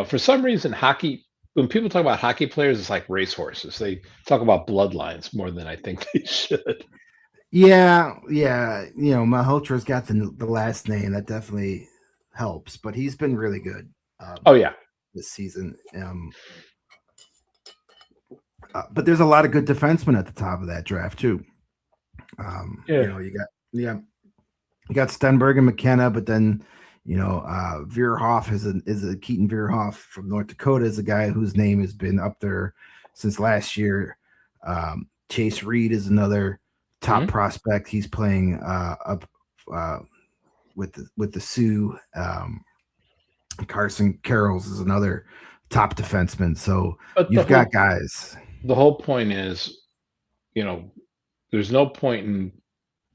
for some reason, hockey. When people talk about hockey players, it's like racehorses. They talk about bloodlines more than I think they should. Yeah, yeah. Malhotra's got the last name that definitely helps, but he's been really good Oh yeah, this season. But there's a lot of good defensemen at the top of that draft too. yeah. You got Stenberg and McKenna, but then Veerhoff is a Keaton Veerhoff from North Dakota is a guy whose name has been up there since last year. Chase Reed is another top Mhm. prospect. He's playing up with the Sioux. Carson Carrolls is another top defenseman. So But the you've got whole guys. the whole point is, you know, there's no point in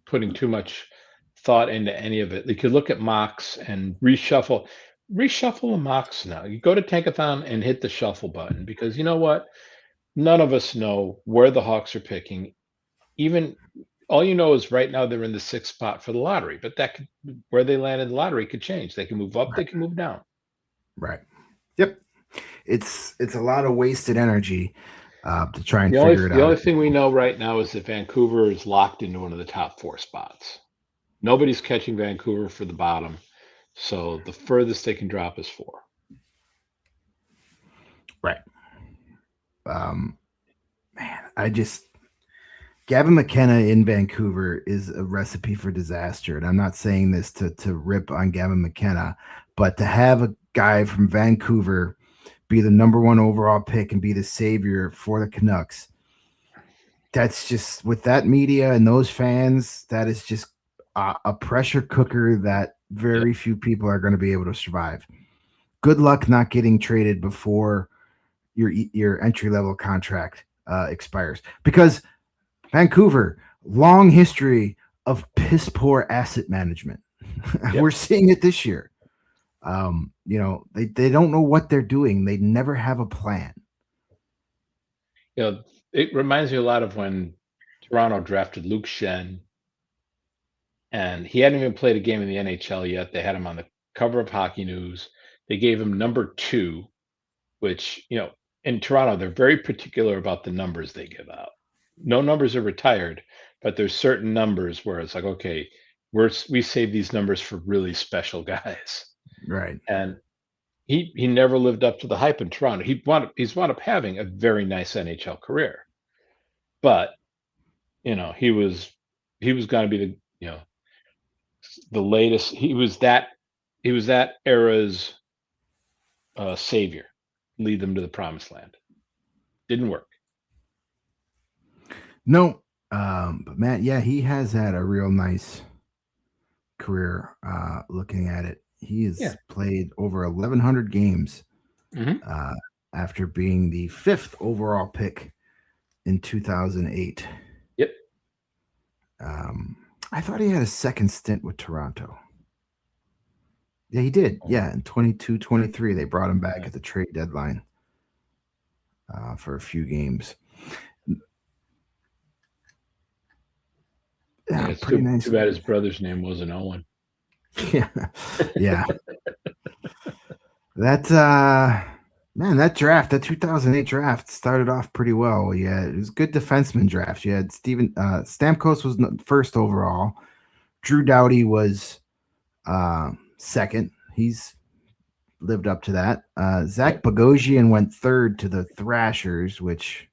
putting too much thought into any of it. You could look at mocks and reshuffle a mocks now. You go to Tankathon and hit the shuffle button because you know what? None of us know where the Hawks are picking. Even all you know is right now they're in the sixth spot for the lottery, but where they land in the lottery could change. They can move up, they Right. can move down. Right. Yep. It's a lot of wasted energy to try and The only figure it the out only at this thing we point. know right now is that Vancouver is locked into one of the top four spots. Nobody's catching Vancouver for the bottom, so the furthest they can drop is four. Right. Um, man, Gavin McKenna in Vancouver is a recipe for disaster. And I'm not saying this to rip on Gavin McKenna, but to have a guy from Vancouver be the number one overall pick and be the savior for the Canucks, that's just with that media and those fans, that is just a pressure cooker that Yep. very few people are going to be able to survive. Good luck not getting traded before your entry level contract expires because Vancouver, long history of piss poor asset management. We're Yep. seeing it this year. They don't know what they're doing. They never have a plan. It reminds me a lot of when Toronto drafted Luke Shen, and he hadn't even played a game in the NHL yet. They had him on the cover of Hockey News. They gave him number two, which, in Toronto, they're very particular about the numbers they give out. No numbers are retired, but there's certain numbers where it's like, okay, we save these numbers for really special guys. Right. And he never lived up to the hype in Toronto. He's wound up having a very nice NHL career, but he was going to be the latest. He was that era's savior, lead them to the promised land. Didn't work. No, but Matt, yeah, he has had a real nice career. Looking at it, he Yeah. has played over 1,100 games Hmm. uh, after being the fifth overall pick in 2008. Yep. Um, I thought he had a second stint with Toronto. Yeah, he did. Yeah, in 22-23, they brought him back Yeah. at the trade deadline for a few games. Yeah, Yeah, it's pretty too nice. bad his brother's name wasn't Owen. Yeah, yeah. That man, that 2008 draft started off pretty well. Yeah, it was a good defenseman draft. You had Steven Stamkos was first overall. Drew Doughty was second. He's lived up to that. Zach Yep. Bogosian went third to the Thrashers, which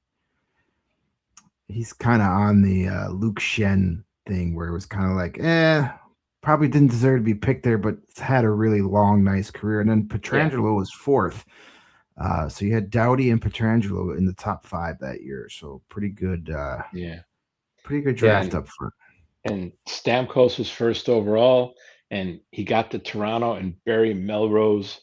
he's kind of on the Luke Shen thing where it was kind of like, probably didn't deserve to be picked there, but had a really long, nice career. And then Yeah. Petrangelo was fourth. So you had Doughty and Petrangelo in the top 5 that year. So pretty good Yeah. draft Yeah. up front. And Stamkos was first overall, and he got to Toronto, and Barry Melrose.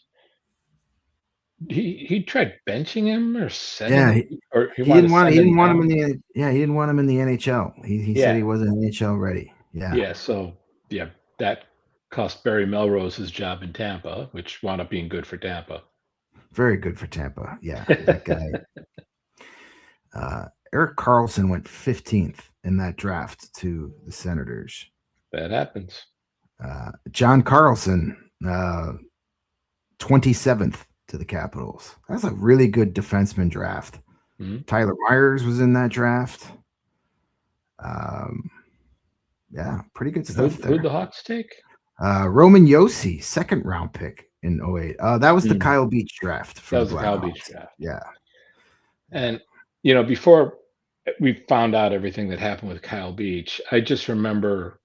He tried benching him or Yeah, sending, or he he wanted didn't to want send he him didn't want him down. in the he didn't want him in the NHL. He said he Yeah, wasn't NHL ready. Yeah. yeah. So yeah, that cost Barry Melrose his job in Tampa, which wound up being good for Tampa. Very good for Tampa. Yeah, that guy. Eric Carlson went 15th in that draft to the Senators. That happens. John Carlson, 27th to the Capitals. That's a really good defenseman draft. Mhm. Tyler Myers was in that draft. Um, yeah, pretty good stuff Who'd there. the Hawks take? Roman Yossi, second round pick in 08. That was the Mhm. Kyle Beach draft for That the was the Kyle Beach Blackhawks. draft. Yeah. And before we found out everything that happened with Kyle Beach, I just remember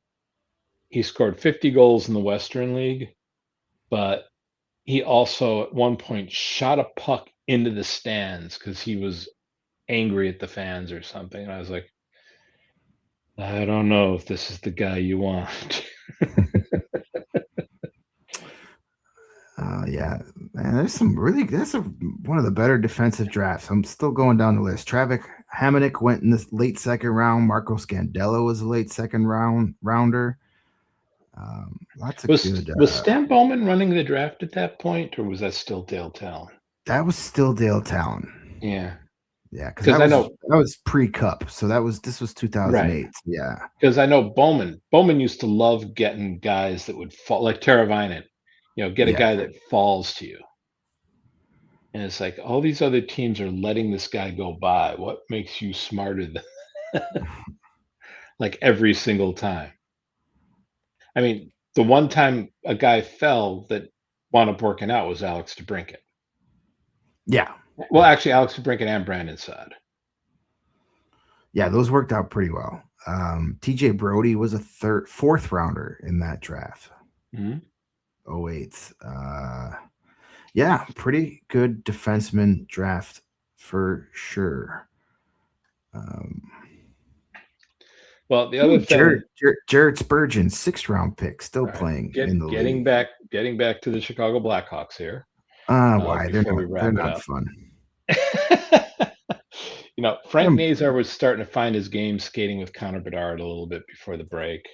he scored 50 goals in the Western League, but he also at one point shot a puck into the stands because he was angry at the fans or something. And I was like, I don't know if this is the guy you want. Yeah, man, that's one of the better defensive drafts. I'm still going down the list. Travis Hamonic went in the late second round. Marco Scandella was a late second rounder. Lots of was good. was Stan Bowman running the draft at that point, or was that still Dale Talon? That was still Dale Talon. Yeah, Yeah, because because I know that was pre-cup, so this was right. 2008. Yeah, Because I know Bowman. Bowman used to love getting guys that would fall, like Teravainen. Get a yeah, guy that falls to you. And it's like all these other teams are letting this guy go by. What makes you smarter than like every single time? I mean, the one time a guy fell that wound up working out was Alex DeBrincat. yeah, Well, actually, Alex DeBrincat and Brandon Saad. yeah. Those worked out pretty well. TJ Brody was a fourth rounder in that draft. Mm-hmm. 08. Yeah, pretty good defenseman draft for sure. Well, the other Jared, thing, Jared Spurgeon, sixth round pick, still all right, playing in the getting league. back to the Chicago Blackhawks here. Why Before we they're wrap it not up. fun. Frank They're- Nazar was starting to find his game skating with Connor Bedard a little bit before the break.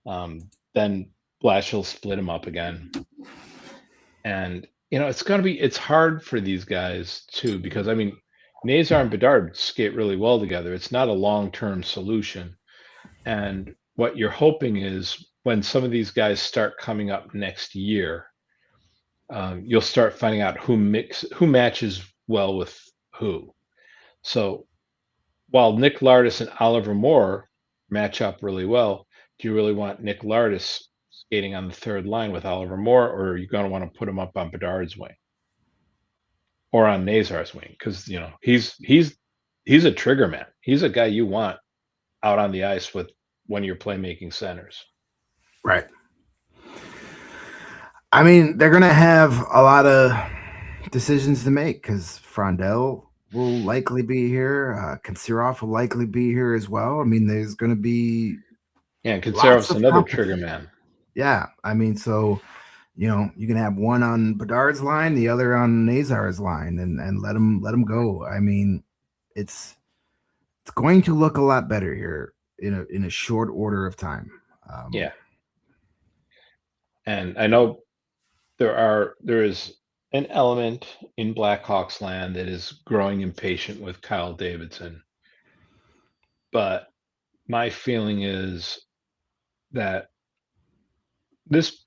Then Blashill split him up again. And, it's hard for these guys too, because I mean, Nazar and Bedard skate really well together. It's not a long-term solution. And what you're hoping is when some of these guys start coming up next year, you'll start finding out who matches well with who. So while Nick Lardis and Oliver Moore match up really well, do you really want Nick Lardis skating on the third line with Oliver Moore, or are you going to want to put him up on Bedard's wing or on Nazar's wing? Because he's a trigger man. He's a guy you want out on the ice with one of your playmaking centers. right. I mean, they're gonna have a lot of decisions to make because Frondell will likely be here. Kansirov will likely be here as well. I mean, there's going to be Yeah, and lots Kansarov's of another trigger man. Yeah, I mean, so you can have one on Bedard's line, the other on Nazar's line, and let them go. I mean, it's going to look a lot better here in a short order of time. Yeah, and I know there is an element in Blackhawks land that is growing impatient with Kyle Davidson, but my feeling is that this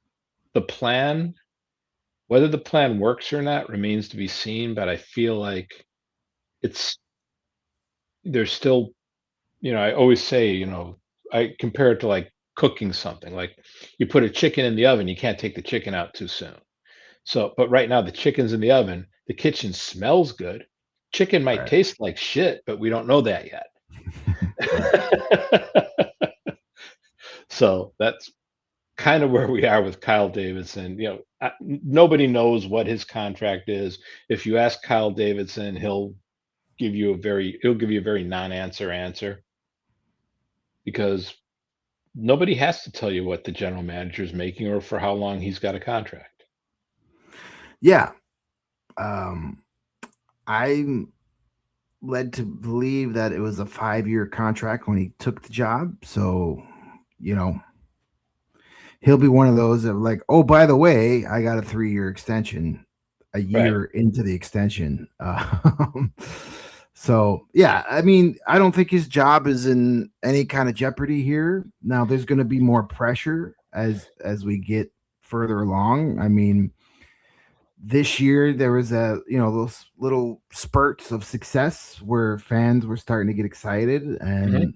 the plan, whether the plan works or not, remains to be seen. But I feel like it's there's still, I always say, I compare it to like cooking something. Like you put a chicken in the oven, you can't take the chicken out too soon. So, but right now the chicken's in the oven, the kitchen smells good. Chicken might Right. taste like shit, but we don't know that yet. Right. So that's kind of where we are with Kyle Davidson. Nobody knows what his contract is. If you ask Kyle Davidson, he'll give you a very non-answer answer because nobody has to tell you what the general manager is making or for how long he's got a contract. Yeah. Um, I'm led to believe that it was a 5-year contract when he took the job. So, you know, he'll be one of those that like, oh, by the way, I got a 3-year extension a Right. year into the extension. So yeah, I mean, I don't think his job is in any kind of jeopardy here. Now there's going to be more pressure as we get further along. I mean, this year there was those little spurts of success where fans were starting to get excited, Hmm. and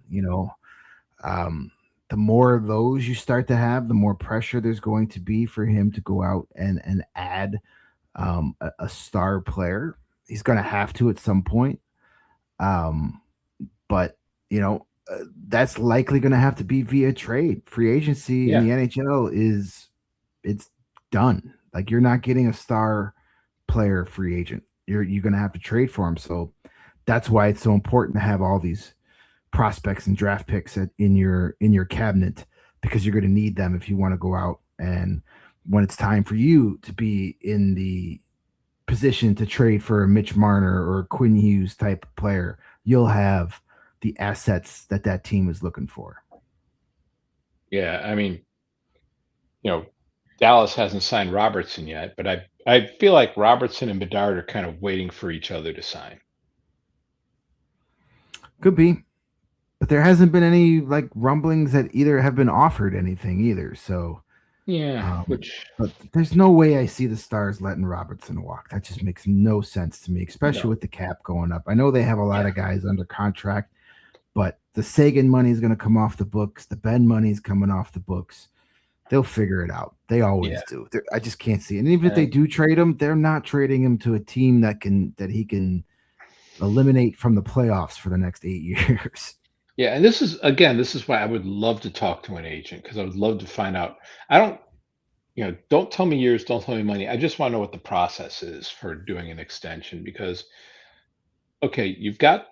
um, the more of those you start to have, the more pressure there's going to be for him to go out and add a star player. He's going to have to at some point, um, but you know that's likely going to have to be via trade. Free agency in Yeah. the NHL is it's done. Like you're not getting a star player free agent. You're going to have to trade for him. So that's why it's so important to have all these prospects and draft picks in your cabinet, because you're going to need them if you want to go out and when it's time for you to be in the position to trade for a Mitch Marner or a Quinn Hughes type of player, you'll have the assets that team is looking for. Yeah. I mean, you know, Dallas hasn't signed Robertson yet, but I feel like Robertson and Bedard are kind of waiting for each other to sign. Could be, but there hasn't been any like rumblings that either have been offered anything either. So, Yeah, um, which but there's no way I see the Stars letting Robertson walk. That just makes no sense to me, especially no. with the cap going up. I know they have a lot Yeah. of guys under contract, but the Sagan money is going to come off the books. The Ben money is coming off the books. They'll figure it out. They Yeah. always do. I just can't see it. And even if they And do trade him, they're not trading him to a team that he can eliminate from the playoffs for the next 8 years. yeah, and this is why I would love to talk to an agent because I would love to find out. I don't, don't tell me years, don't tell me money. I just want to know what the process is for doing an extension because okay, you've got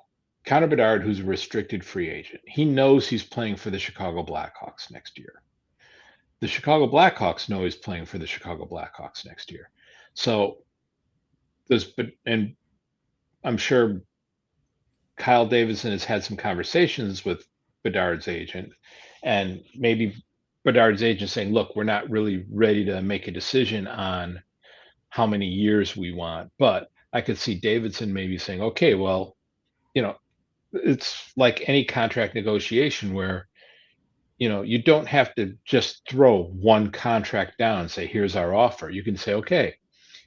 Connor Bedard, who's a restricted free agent. He knows he's playing for the Chicago Blackhawks next year. The Chicago Blackhawks know he's playing for the Chicago Blackhawks next year. So and I'm sure Kyle Davidson has had some conversations with Bedard's agent, and maybe Bedard's agent saying, "Look, we're not really ready to make a decision on how many years we want." But I could see Davidson maybe saying, "Okay, well, you know, it's like any contract negotiation where you don't have to just throw one contract down and say, here's our offer. You can say, okay,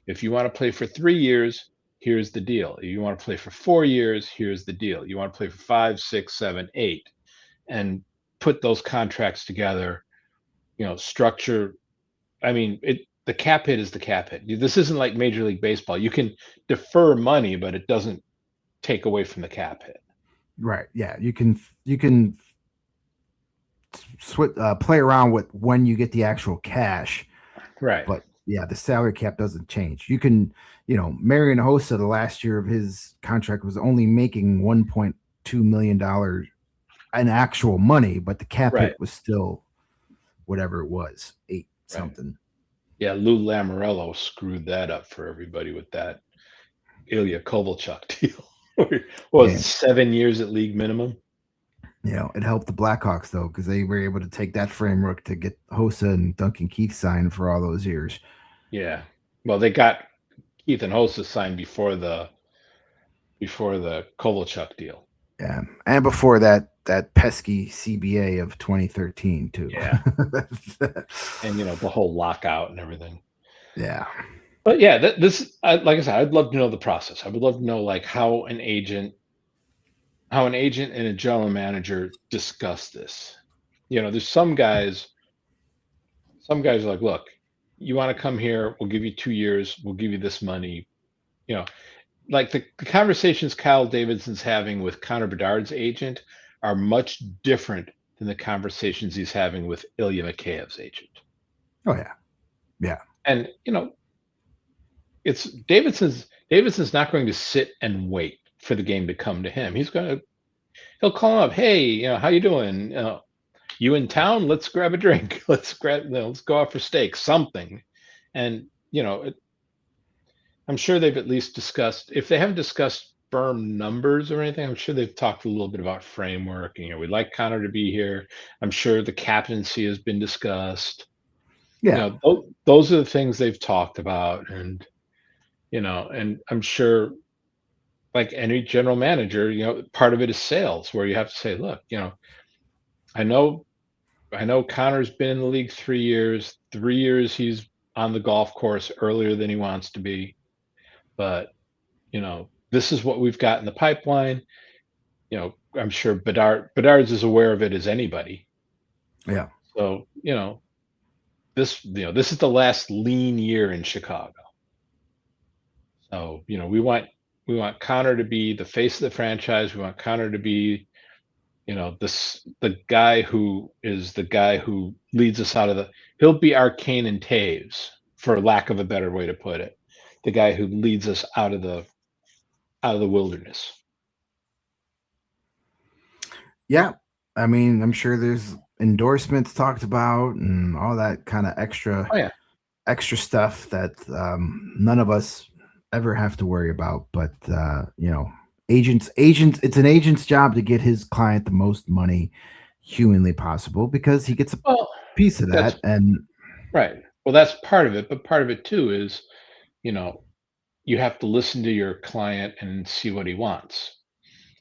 if you want to play for 3 years, here's the deal. If you want to play for 4 years, here's the deal. You want to play for five, six, seven, eight, and put those contracts together, structure. I mean, the cap hit is the cap hit. This isn't like Major League Baseball. You can defer money, but it doesn't take away from the cap hit. Right. Yeah. You can play around with when you get the actual cash, Right. but yeah, the salary cap doesn't change. You can, Marion Hossa, the last year of his contract was only making $1.2 million in actual money, but the cap Right. hit was still whatever it was, eight Right. something. Yeah, Lou Lamoriello screwed that up for everybody with that Ilya Kovalchuk deal. What was it, Yeah. 7 years at league minimum? It helped the Blackhawks though, because they were able to take that framework to get Hossa and Duncan Keith signed for all those years. Yeah. Well, they got Keith and Hossa signed before the Kovalchuk deal. Yeah, and before that pesky CBA of 2013 too. Yeah. And the whole lockout and everything. Yeah. But yeah, like I said, I'd love to know the process. I would love to know like how an agent and a general manager discuss this. There's some guys. Some guys are like, look, you want to come here? We'll give you 2 years. We'll give you this money. You know, like the conversations Kyle Davidson's having with Connor Bedard's agent are much different than the conversations he's having with Ilya Mikheyev's agent. Oh yeah, yeah, And it's Davidson's not going to sit and wait for the game to come to him. He'll call him up. Hey, how you doing? You in town? Let's grab a drink. Let's go out for steak. Something. And I'm sure they've at least discussed. If they haven't discussed firm numbers or anything, I'm sure they've talked a little bit about framework. We'd like Connor to be here. I'm sure the captaincy has been discussed. yeah, Those are the things they've talked about, and and I'm sure, like any general manager, part of it is sales, where you have to say, look, I know, Connor's been in the league 3 years. 3 years he's on the golf course earlier than he wants to be, but this is what we've got in the pipeline. I'm sure Bedard's as aware of it as anybody. yeah. So this is the last lean year in Chicago. So we want Connor to be the face of the franchise. We want Connor to be the guy who leads us out of he'll be our Kane and Taves, for lack of a better way to put it, the guy who leads us out of the wilderness. Yeah, I mean, I'm sure there's endorsements talked about and all that kind of extra Oh yeah. extra stuff that none of us ever have to worry about. But agents, it's an agent's job to get his client the most money humanly possible because he gets a piece of that. And right. Well, that's part of it, but part of it too is, you have to listen to your client and see what he wants.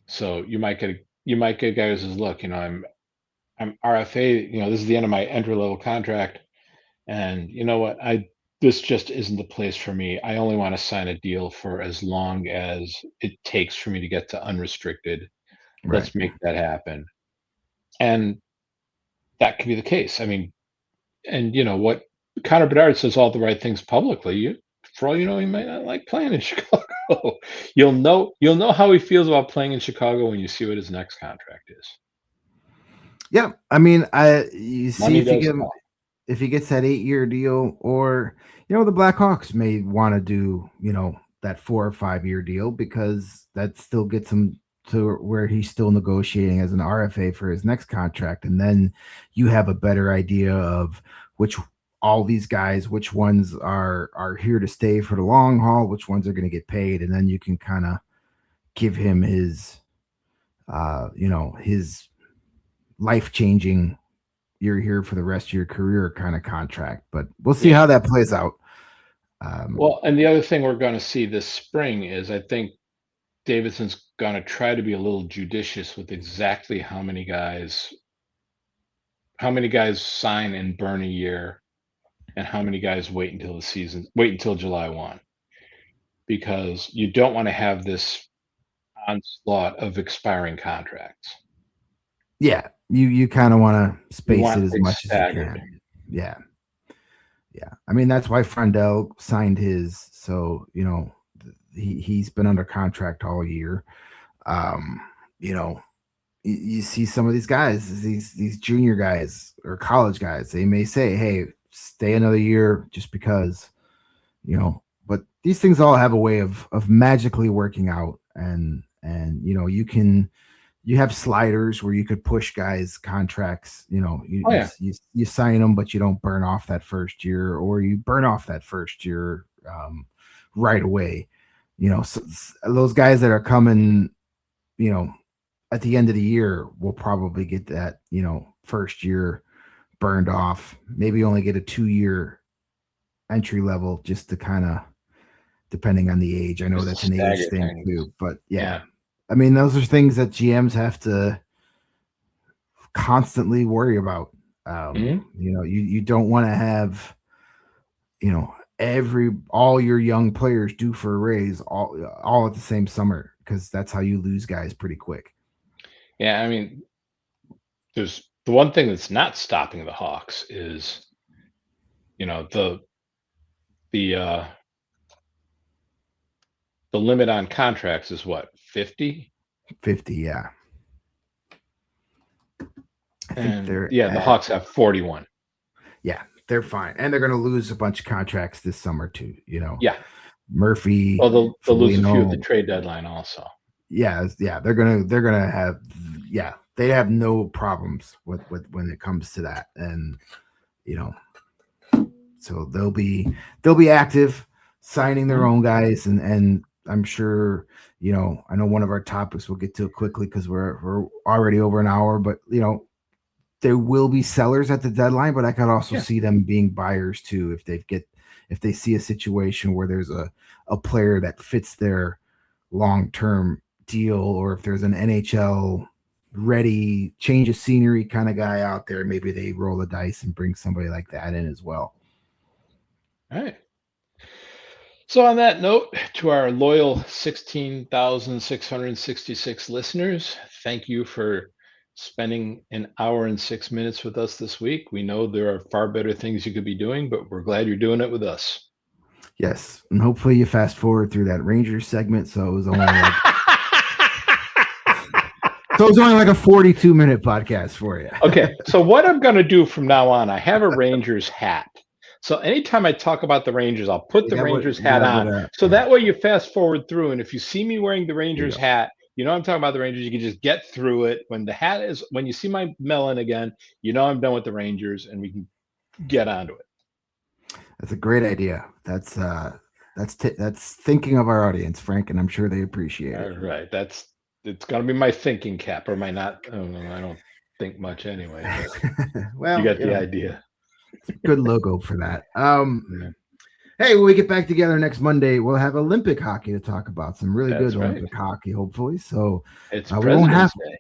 So you might get a guy who says, look, I'm RFA, this is the end of my entry level contract. And you know what? This just isn't the place for me. I only want to sign a deal for as long as it takes for me to get to unrestricted. right. Let's make that happen. And that could be the case. I mean, and what Connor Bedard says all the right things publicly. For all you know, he might not like playing in Chicago. You'll know how he feels about playing in Chicago when you see what his next contract is. Yeah, I mean, you see Money does talk. if he gets that 8-year deal, or the Blackhawks may want to do that 4 or 5-year deal because that still gets him to where he's still negotiating as an RFA for his next contract, and then you have a better idea of which all these guys, which ones are here to stay for the long haul, which ones are going to get paid, and then you can kind of give him his his life-changing, you're here for the rest of your career kind of contract. But we'll see how that plays out. Well, and the other thing we're going to see this spring is, I think Davidson's going to try to be a little judicious with exactly how many guys sign and burn a year, and how many guys wait until July 1, because you don't want to have this onslaught of expiring contracts. Yeah, you kind of want to space it as much staggered. as you can. Yeah. I mean, that's why Frondell signed his. So he's been under contract all year. You see some of these guys, these junior guys or college guys, they may say, "Hey, stay another year just because," But these things all have a way of magically working out, and you have sliders where you could push guys' contracts. You sign them, but you don't burn off that first year, or you burn off that first year right away. So those guys that are coming, at the end of the year will probably get that, first year burned off, maybe only get a 2-year entry level just to kind of, depending on the age. I know that's an age thing too, but yeah. I mean, those are things that GMs have to constantly worry about. You don't want to have, all your young players due for a raise all at the same summer, because that's how you lose guys pretty quick. Yeah, I mean, there's The one thing that's not stopping the Hawks is, the the uh the limit on contracts is what, 50? 50, yeah. I think And they're yeah, the Hawks have 41. Yeah, they're fine. And they're going to lose a bunch of contracts this summer too, Yeah. Murphy, Well, they'll lose a few at the Foligno. trade deadline also. Yeah, they're gonna have they have no problems with when it comes to that. And so they'll be active, signing their own guys, and I'm sure, I know one of our topics we'll get to it quickly because we're already over an hour, but there will be sellers at the deadline, but I could also see them being buyers too if they see a situation where there's a player that fits their long-term deal, or if there's an NHL ready change of scenery kind of guy out there, maybe they roll the dice and bring somebody like that in as well. All right. So on that note, to our loyal 16,666 listeners, thank you for spending an hour and 6 minutes with us this week. We know there are far better things you could be doing, but we're glad you're doing it with us. Yes, and hopefully you fast forward through that Rangers segment, so it was only like so it was only like a 42-minute podcast for you. Okay, so what I'm going to do from now on, I have a Rangers hat. So anytime I talk about the Rangers, I'll put the Rangers hat on. So that way you fast forward through, and if you see me wearing the Rangers hat, I'm talking about the Rangers. You can just get through it. When you see my melon again, I'm done with the Rangers, and we can get onto it. That's a great idea. That's thinking of our audience, Frank, and I'm sure they appreciate it. All right, it's gonna be my thinking cap, or my not. I don't think much anyway. Well, you got the idea. Good logo for that. Hey, when we get back together next Monday, we'll have Olympic hockey to talk about. Some really good Olympic hockey, hopefully. So it's President's Day.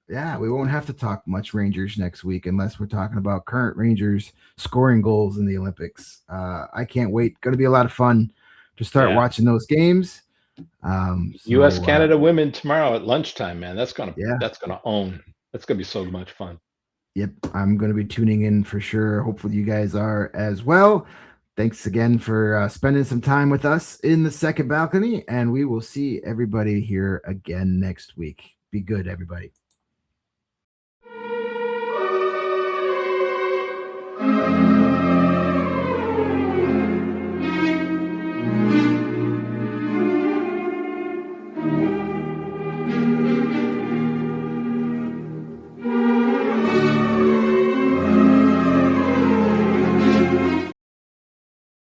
Yeah, we won't have to talk much Rangers next week unless we're talking about current Rangers scoring goals in the Olympics. I can't wait. Going to be a lot of fun to start watching those games. U.S. Canada women tomorrow at lunchtime, man. That's gonna own. That's gonna be so much fun. Yep, I'm going to be tuning in for sure. Hopefully you guys are as well. Thanks again for spending some time with us in the second balcony, and we will see everybody here again next week. Be good, everybody. Thank you.